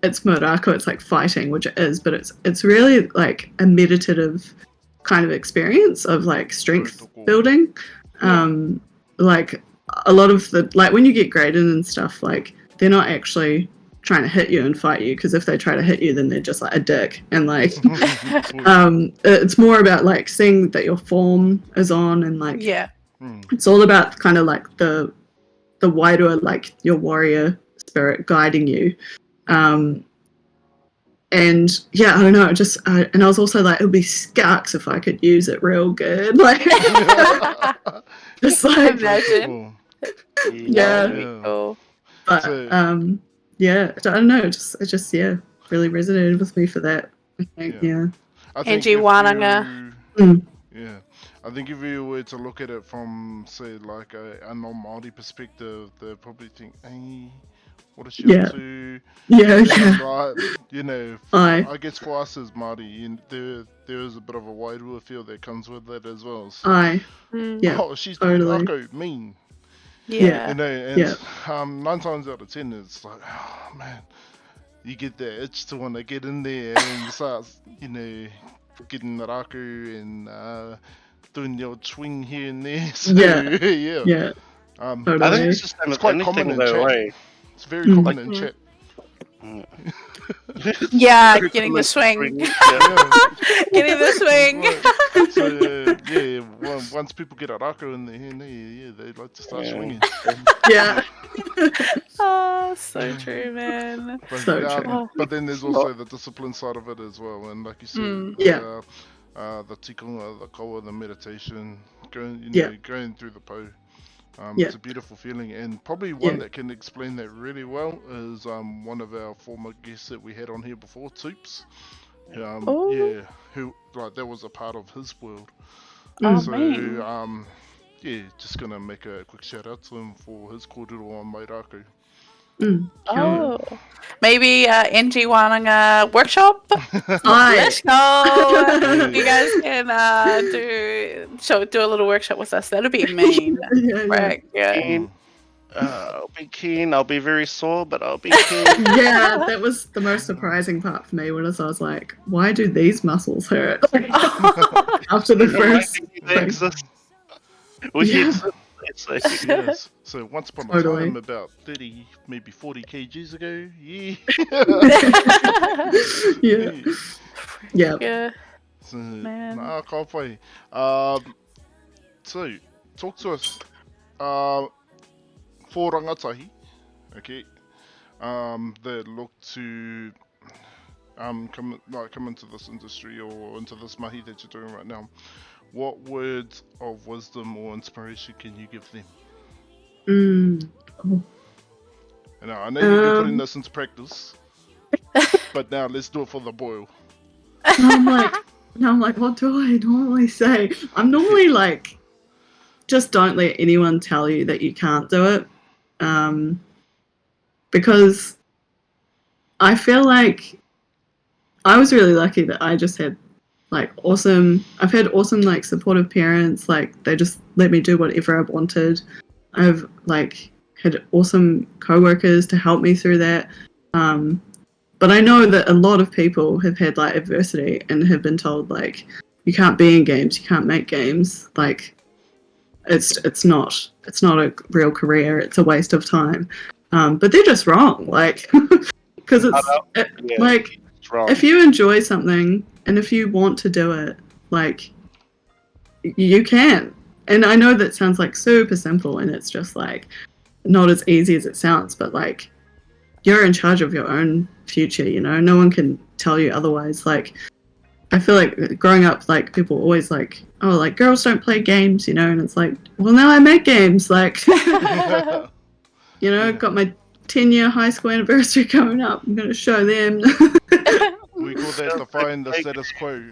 it's Morako, it's like fighting, which it is, but it's really like a meditative kind of experience of like strength building. Like a lot of the like when you get graded and stuff, like they're not actually trying to hit you and fight you, because if they try to hit you then they're just like a dick, and like it's more about like seeing that your form is on, and like it's all about kind of like the wider like your warrior spirit guiding you. And yeah, I don't know, and I was also like, it would be scucks if I could use it real good. Like, just like, Imagine. yeah. That'd be cool. But yeah, I don't know, it just yeah, really resonated with me for that. I think, yeah. I think Angie Wananga. Yeah, I think if you were to look at it from, say, like a non-Māori perspective, they'd probably think, hey, what is she up to? Right, you know, I guess for us as Māori, there is a bit of a wairua feel that comes with it as well. So, oh, she's totally. doing Raku, mean. Yeah. You know, and 9 times out of 10, it's like, oh man, you get that itch to want to get in there and you start, you know, getting the Raku and doing your swing here and there. So, yeah. I think it's just it's quite common in chat. way. It's very common in chat. Yeah, getting the swing. Getting the swing. So once people get a Raku in there, they like to start swinging. Yeah. Oh, so true, man. But, so true. But then there's also the discipline side of it as well, and like you said, the tikonga, the kawa, the meditation, going through the po. It's a beautiful feeling, and probably one that can explain that really well is one of our former guests that we had on here before, Toops. Who like that was a part of his world. So just gonna make a quick shout out to him for his kōrero on Mairaku. Maybe NG Wananga workshop. Let's go. You guys can do a little workshop with us. That'd be mean. Right? Yeah. I'll be keen. I'll be very sore, but I'll be keen. Yeah, that was the most surprising part for me. When I was like, why do these muscles hurt? After the first thing. Yes. So once upon a time, about 30, maybe 40 kgs ago, yeah. So, I can't play. So, talk to us. For rangatahi, okay, that look to come into this industry or into this mahi that you're doing right now. What words of wisdom or inspiration can you give them? And I know you've been putting this into practice, but now let's do it for the boil. And I'm like, what do I normally say? I'm normally like, just don't let anyone tell you that you can't do it. Because I feel like I was really lucky that I just had like I've had awesome like supportive parents. Like they just let me do whatever I wanted. I've like had awesome coworkers to help me through that. But I know that a lot of people have had like adversity and have been told like you can't be in games, you can't make games. Like it's not a real career. It's a waste of time. But they're just wrong. Like because like if you enjoy something and if you want to do it, like you can. And I know that sounds like super simple and it's just like not as easy as it sounds, but like you're in charge of your own future, you know? No one can tell you otherwise. Like I feel like growing up, like people always like, oh, like girls don't play games, you know? And it's like, well, now I make games. Like, you know, I've got my 10-year high school anniversary coming up. I'm going to show them. We call that defying the status quo.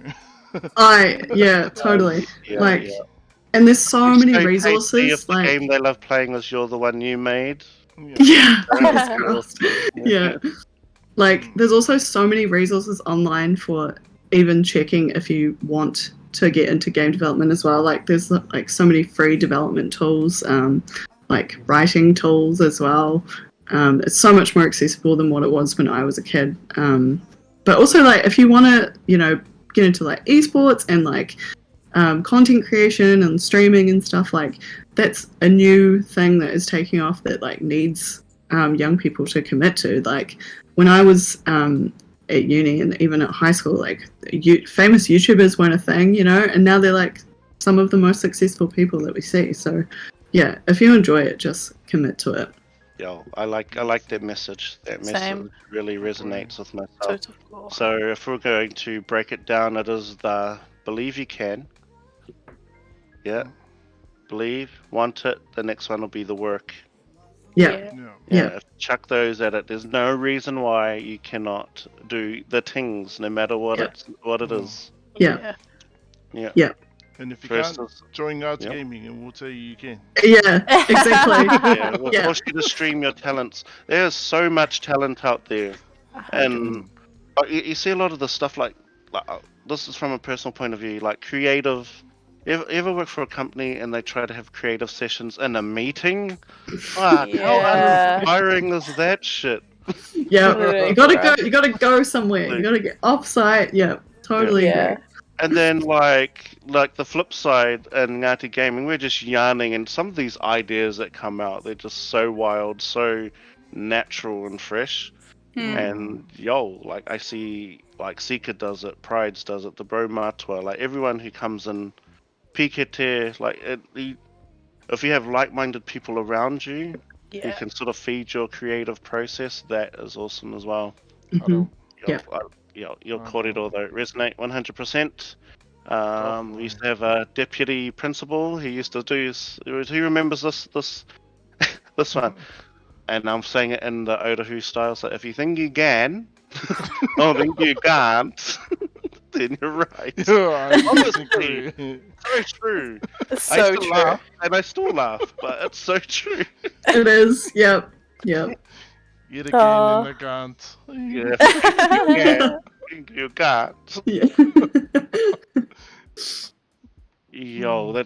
Yeah, totally. And there's so many resources. The game they love playing was You're the One You Made. Yeah. Yeah. Like, there's also so many resources online for even checking if you want to get into game development as well. Like, there's like so many free development tools, like writing tools as well. It's so much more accessible than what it was when I was a kid. But also, like, if you want to, you know, get into like esports and like content creation and streaming and stuff, like that's a new thing that is taking off that like needs young people to commit to. Like when I was at uni and even at high school, like famous YouTubers weren't a thing, you know, and now they're like some of the most successful people that we see. So yeah, if you enjoy it, just commit to it. Yeah, I like that message. That message really resonates with myself. So if we're going to break it down, it is the believe you can. Yeah. Believe, want it. The next one will be the work. Yeah. Chuck those at it. There's no reason why you cannot do the things, no matter what it is. Yeah. And if you can't, join Arts Gaming and we'll tell you can. Yeah, exactly. We'll force you to stream your talents. There's so much talent out there. And you see a lot of the stuff like this is from a personal point of view, like creative. You ever work for a company and they try to have creative sessions in a meeting? How uninspiring is that shit? Yeah, you gotta go somewhere. You gotta get off-site. Yeah, totally agree. And then like the flip side in Ngāti Gaming, we're just yarning, and some of these ideas that come out, they're just so wild, so natural and fresh. And like I see like Sika does it, Prides does it, the Bro Matua, like everyone who comes in, Pikete, like if you have like-minded people around you, you can sort of feed your creative process. That is awesome as well. Your kōrero though resonate 100%. We used to have a deputy principal. He used to do. Who remembers this one? And I'm saying it in the Otahu style. So if you think you can, or think you can't, then you're right. Honestly, so true. It's so true. Laugh, and I still laugh, but it's so true. It is. Yep. Yet again, and I can't. You can't. Yeah.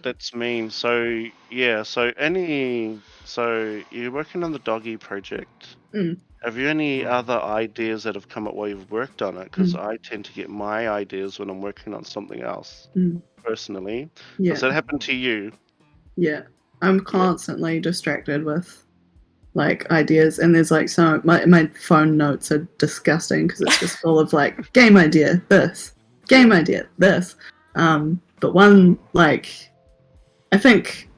That's mean. So so you're working on the doggy project. Have you any other ideas that have come up while you've worked on it? Because I tend to get my ideas when I'm working on something else, personally. Does that happen to you? Yeah, I'm constantly distracted with like ideas, and there's like my phone notes are disgusting because it's just full of like game idea this, game idea this. But one, like, I think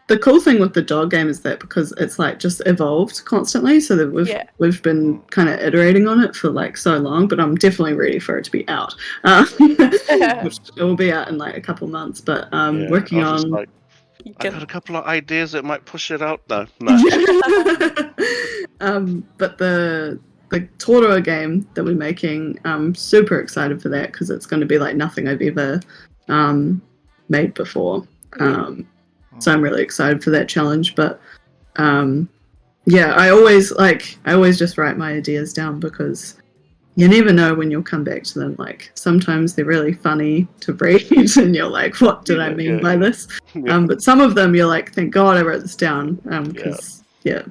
the cool thing with the dog game is that because it's like just evolved constantly, so that we've been kind of iterating on it for like so long. But I'm definitely ready for it to be out. Which it will be out in like a couple months. But working on I got a couple of ideas that might push it out though. No. But the Toro game that we're making, I'm super excited for that because it's going to be like nothing I've ever made before. So I'm really excited for that challenge. But yeah, I always just write my ideas down because you never know when you'll come back to them. Like sometimes they're really funny to read, and you're like, "What did I mean by this?" But some of them you're like, "Thank God I wrote this down." Because yeah,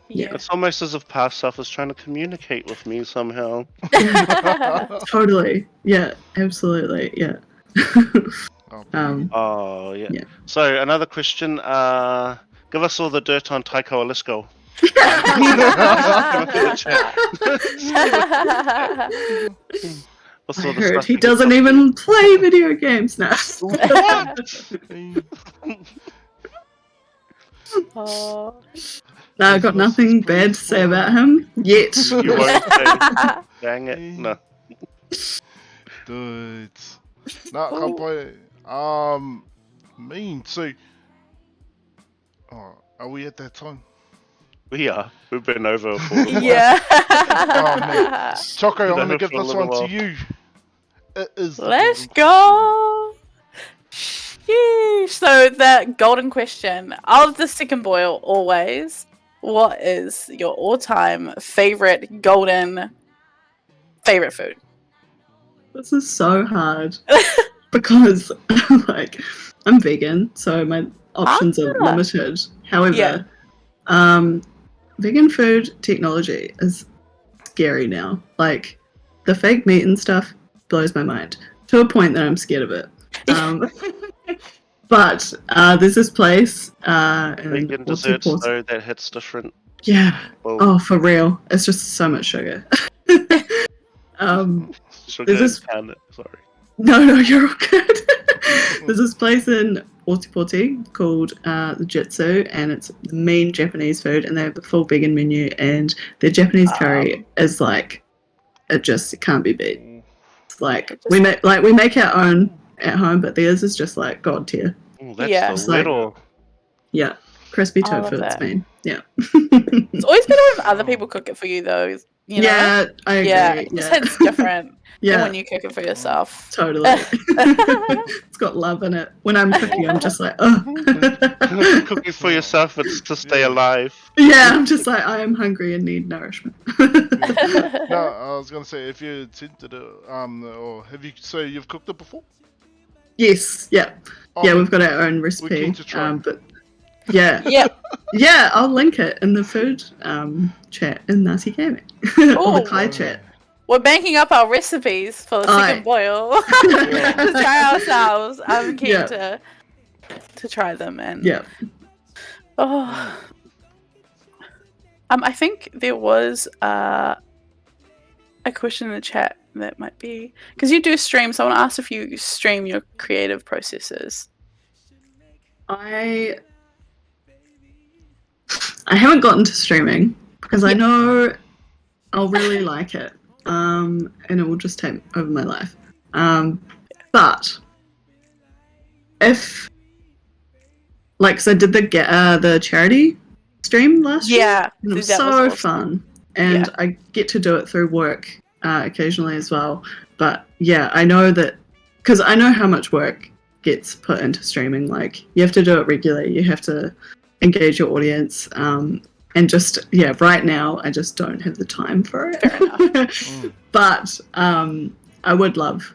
it's almost as if past self is trying to communicate with me somehow. Totally. Yeah, absolutely. Yeah. Yeah. So another question. Give us all the dirt on Taika or let's go. I heard he doesn't even play video games now. Oh. No, I've got nothing bad to say about him yet. You won't say. Dang it. No. Dude. Nah, can't play. Mean. So, are we at that time? We are. We've been over for Yeah. Choco, I'm gonna give this one to you. It is. Let's go. Sheesh. So the golden question of the second boil always. What is your all-time favorite food? This is so hard because like I'm vegan, so my options are limited. However, vegan food technology is scary now. Like the fake meat and stuff blows my mind to a point that I'm scared of it. But there's this place vegan desserts though that hits different. Yeah. Well, oh, for real. It's just so much sugar. sugar this sorry. No, you're all good. There's this place in Otipoti called the Jitsu, and it's the main Japanese food, and they have the full vegan menu, and their Japanese curry is like it can't be beat. It's like we make our own at home, but theirs is just like god tier. Ooh, that's the little. Yeah, crispy tofu. It's mean. Yeah. It's always better when other people cook it for you, though. You know? Yeah, I agree. Yeah, it just hits different than when you cook it for yourself. Totally. It's got love in it. When I'm cooking, I'm just like, oh. Cooking for yourself, it's to stay alive. Yeah, I'm just like, I am hungry and need nourishment. No, I was gonna say if you attempted it, or have you? So you've cooked it before? Yes. Yeah. Yeah, we've got our own recipe. We're keen to try. But yeah. Yeah, I'll link it in the food chat in Nasi Gaming. Or the Kai chat. We're banking up our recipes for the second boil to try ourselves. I'm keen to try them and I think there was a question in the chat that might be because you do stream, so I want to ask if you stream your creative processes. I haven't gotten to streaming because I know I'll really like it, and it will just take over my life. But if, like, so I did the charity stream last year, and it was so fun, and I get to do it through work occasionally as well. But yeah, I know that because I know how much work gets put into streaming. Like you have to do it regularly, you have to engage your audience, and just right now I just don't have the time for it. Fair enough. But I would love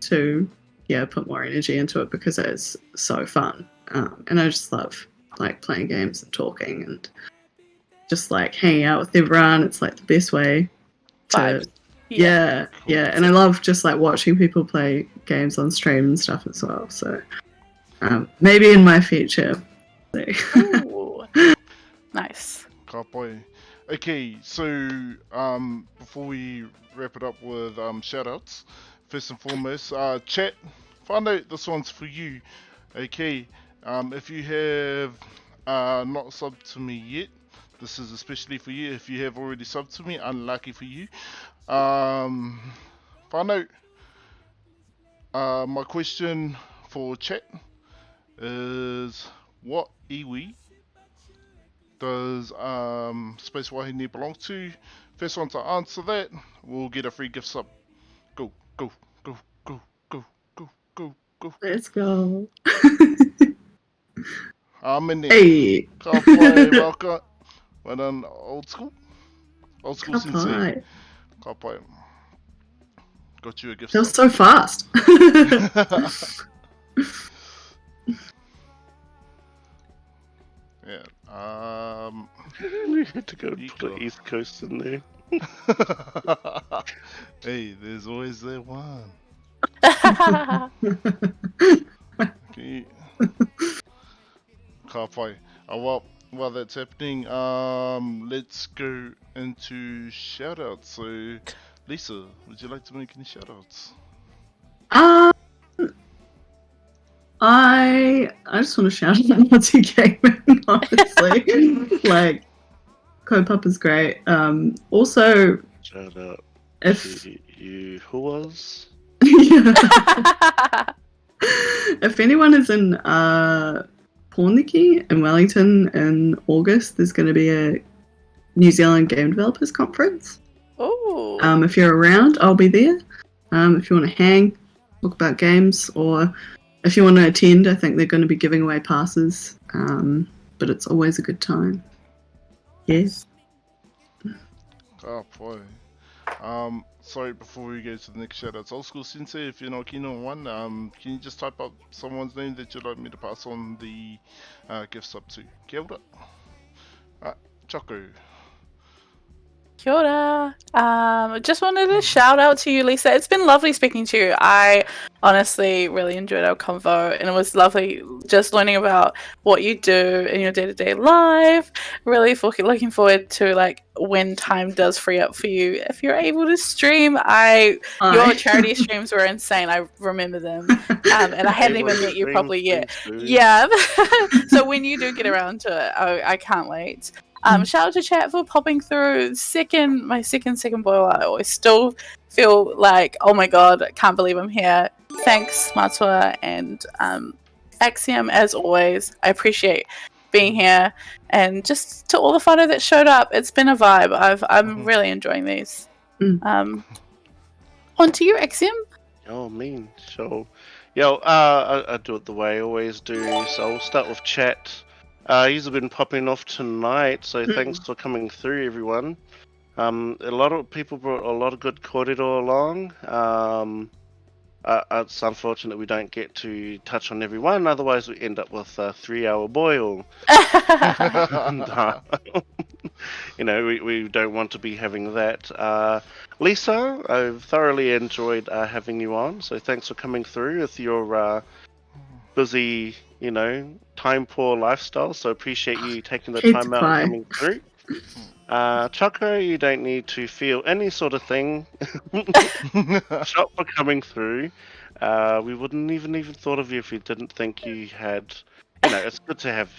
to put more energy into it because it is so fun, and I just love like playing games and talking and just like hanging out with everyone. It's like the best way to and I love just like watching people play games on stream and stuff as well. So maybe in my future. Ooh. Nice. Boy. Okay, so before we wrap it up with shoutouts, first and foremost, chat, find out this one's for you. Okay, if you have not subbed to me yet, this is especially for you. If you have already subbed to me, unlucky for you. Find out. My question for chat is, what iwi does Spacewahine belong to? First one to answer that will get a free gift sub. Go, go, go, go, go, go, go, go. Let's go. Amene. Hey. Ka pai waka. Well done, old school. Old school sensei. Kapai. Ka pai. Got you a gift That was sub. so fast. Yeah. We had to go and put the East Coast in there. Hey, there's always that one. Okay. Ka pai. While that's happening, let's go into shoutouts. So, Lisa, would you like to make any shoutouts? I just want to shout out Nazi Gaming, honestly. Like, Kopapa's great. Also, Shout out if to you, who was? if anyone is in Pornicky in Wellington in August, there's going to be a New Zealand Game Developers Conference. Ooh. If you're around, I'll be there. If you want to hang, talk about games, or if you want to attend, I think they're going to be giving away passes. But it's always a good time. Yes. Oh boy. Sorry, before we go to the next shoutouts, old school sensei, if you're not keen on one, can you just type up someone's name that you'd like me to pass on the gift sub to? Kia ora. Choco. Kia ora. Just wanted to shout out to you, Lisa. It's been lovely speaking to you. I honestly really enjoyed our convo, and it was lovely just learning about what you do in your day-to-day life. Really looking forward to like when time does free up for you, if you're able to stream. Your charity streams were insane. I remember them, and I hadn't even met you properly yet. Yeah. So when you do get around to it, I can't wait. Shout out to chat for popping through. My second boil. I always still feel like, oh my god, I can't believe I'm here. Thanks, Matua and Axiom, as always. I appreciate being here, and just to all the whānau that showed up. It's been a vibe. I'm really enjoying these. On to you, Axiom. Oh, mean. So, I do it the way I always do. So I'll start with chat. You've been popping off tonight, so thanks for coming through, everyone. A lot of people brought a lot of good kōrero along. It's unfortunate we don't get to touch on every one, otherwise we end up with a 3-hour boil. We don't want to be having that. Lisa, I've thoroughly enjoyed having you on, so thanks for coming through with your busy, time poor lifestyle, so appreciate you taking the time out and coming through. Choco, you don't need to feel any sort of thing. Shot for coming through. We wouldn't even thought of you if we didn't think you had. It's good to have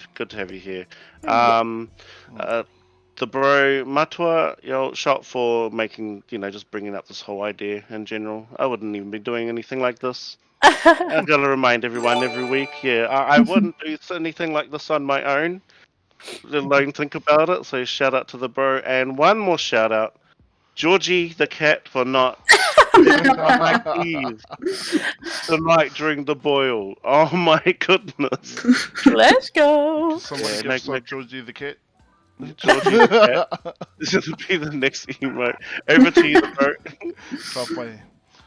you here. The bro Matua, shot for making, just bringing up this whole idea in general. I wouldn't even be doing anything like this. I've got to remind everyone every week. I wouldn't do anything like this on my own, let alone think about it. So shout out to the bro, and one more shout out, Georgie the cat, for not my keys tonight during the boil. Oh my goodness! Let's go. Somebody give some Georgie the cat. Georgie the cat. This is to be the next emote. Over to you, bro.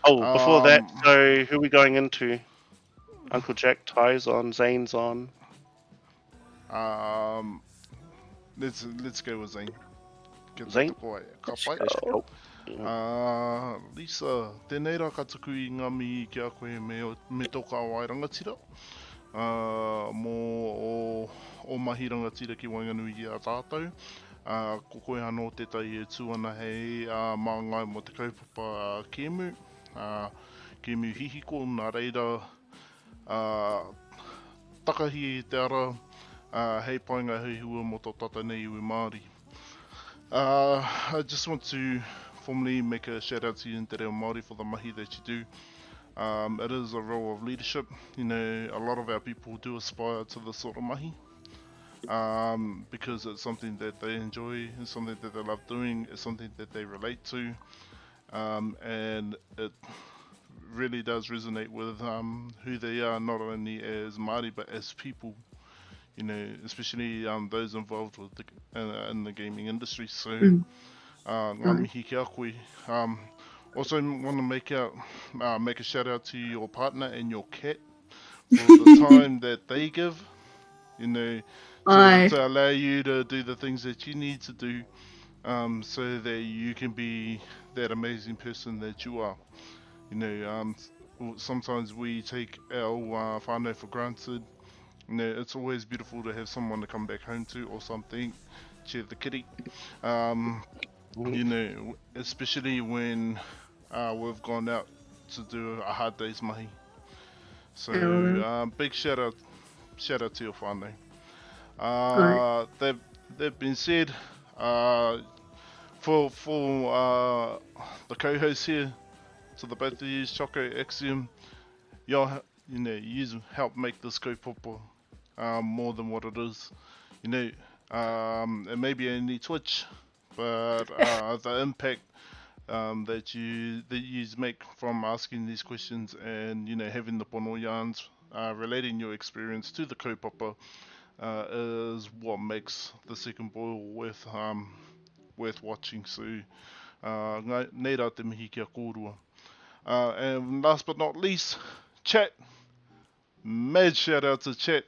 Oh, before that, so who are we going into? Uncle Jack, Ty's on, Zane's on. Let's go with Zane. Zane? Lisa, tēnei rā ka tuku I ngā mihi ki a koe me toka wai rangatira. Mō o mahi rangatira ki Wainganui I a tātou. Ko koe anō tētai e tūana hei mā ngai mo te kaupapa Kemu. Kemu hihiko, nā reira takahi e te ara. Hei painga hei hua mo tō tata nei ui Māori. I just want to formally make a shout out to you in Te Reo Māori for the mahi that you do. It is a role of leadership. A lot of our people do aspire to this sort of mahi. because it's something that they enjoy, it's something that they love doing, it's something that they relate to, and it really does resonate with who they are, not only as Māori but as people. You know, especially those involved with in the gaming industry. So, ngā mihi ki a koe. Also, want to make a shout out to your partner and your cat for the time that they give. You know, to allow you to do the things that you need to do, so that you can be that amazing person that you are. You know, sometimes we take our whānau for granted. You know, it's always beautiful to have someone to come back home to or something. Cheer the kitty. You know, especially when we've gone out to do a hard day's mahi. So big shout out to your whānau. That being said, for the co-host here, to the both of you, Choco, Axiom, you help make this kaupapa more than what it is. You know, it may be only Twitch, but the impact that you make from asking these questions and having the pono yarns, relating your experience to the kaupapa, is what makes the second boil worth watching. So, nei rā te mihi kia kōrua. And last but not least, chat. Mad shout out to chat.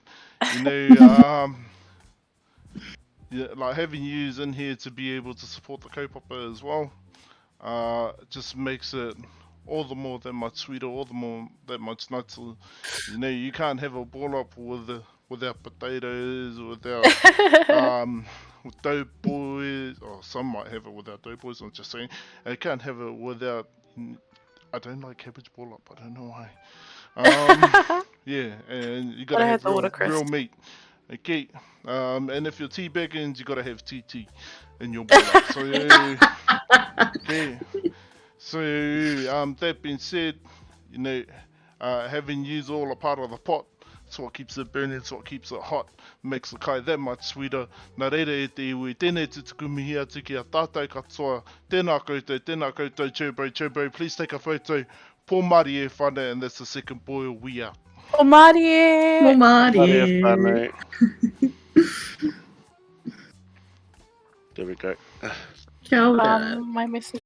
You know, like having yous in here to be able to support the kaupapa as well, just makes it all the more that much sweeter, all the more that much nicer. You know, you can't have a ball up without potatoes, without with dough boys, or some might have it without dough boys. I'm just saying, you can't have it without. I don't like cabbage ball up. I don't know why. Yeah, and you gotta have real meat. Okay, and if you're teabagging, you gotta have TT in your ball up. So okay. So that being said, you know, having used all a part of the pot, it's what keeps it burning, it's what keeps it hot, makes the kai that much sweeter. Nā reira e te iwi, tēnei te tuku mihi atu ki a tātou katoa, tēnā koutou, chōbro, please take a photo. Pō Māori e whānau, and that's the second boil, we are. Pō Māori! Pō Māori! There we go. Kia ora. My message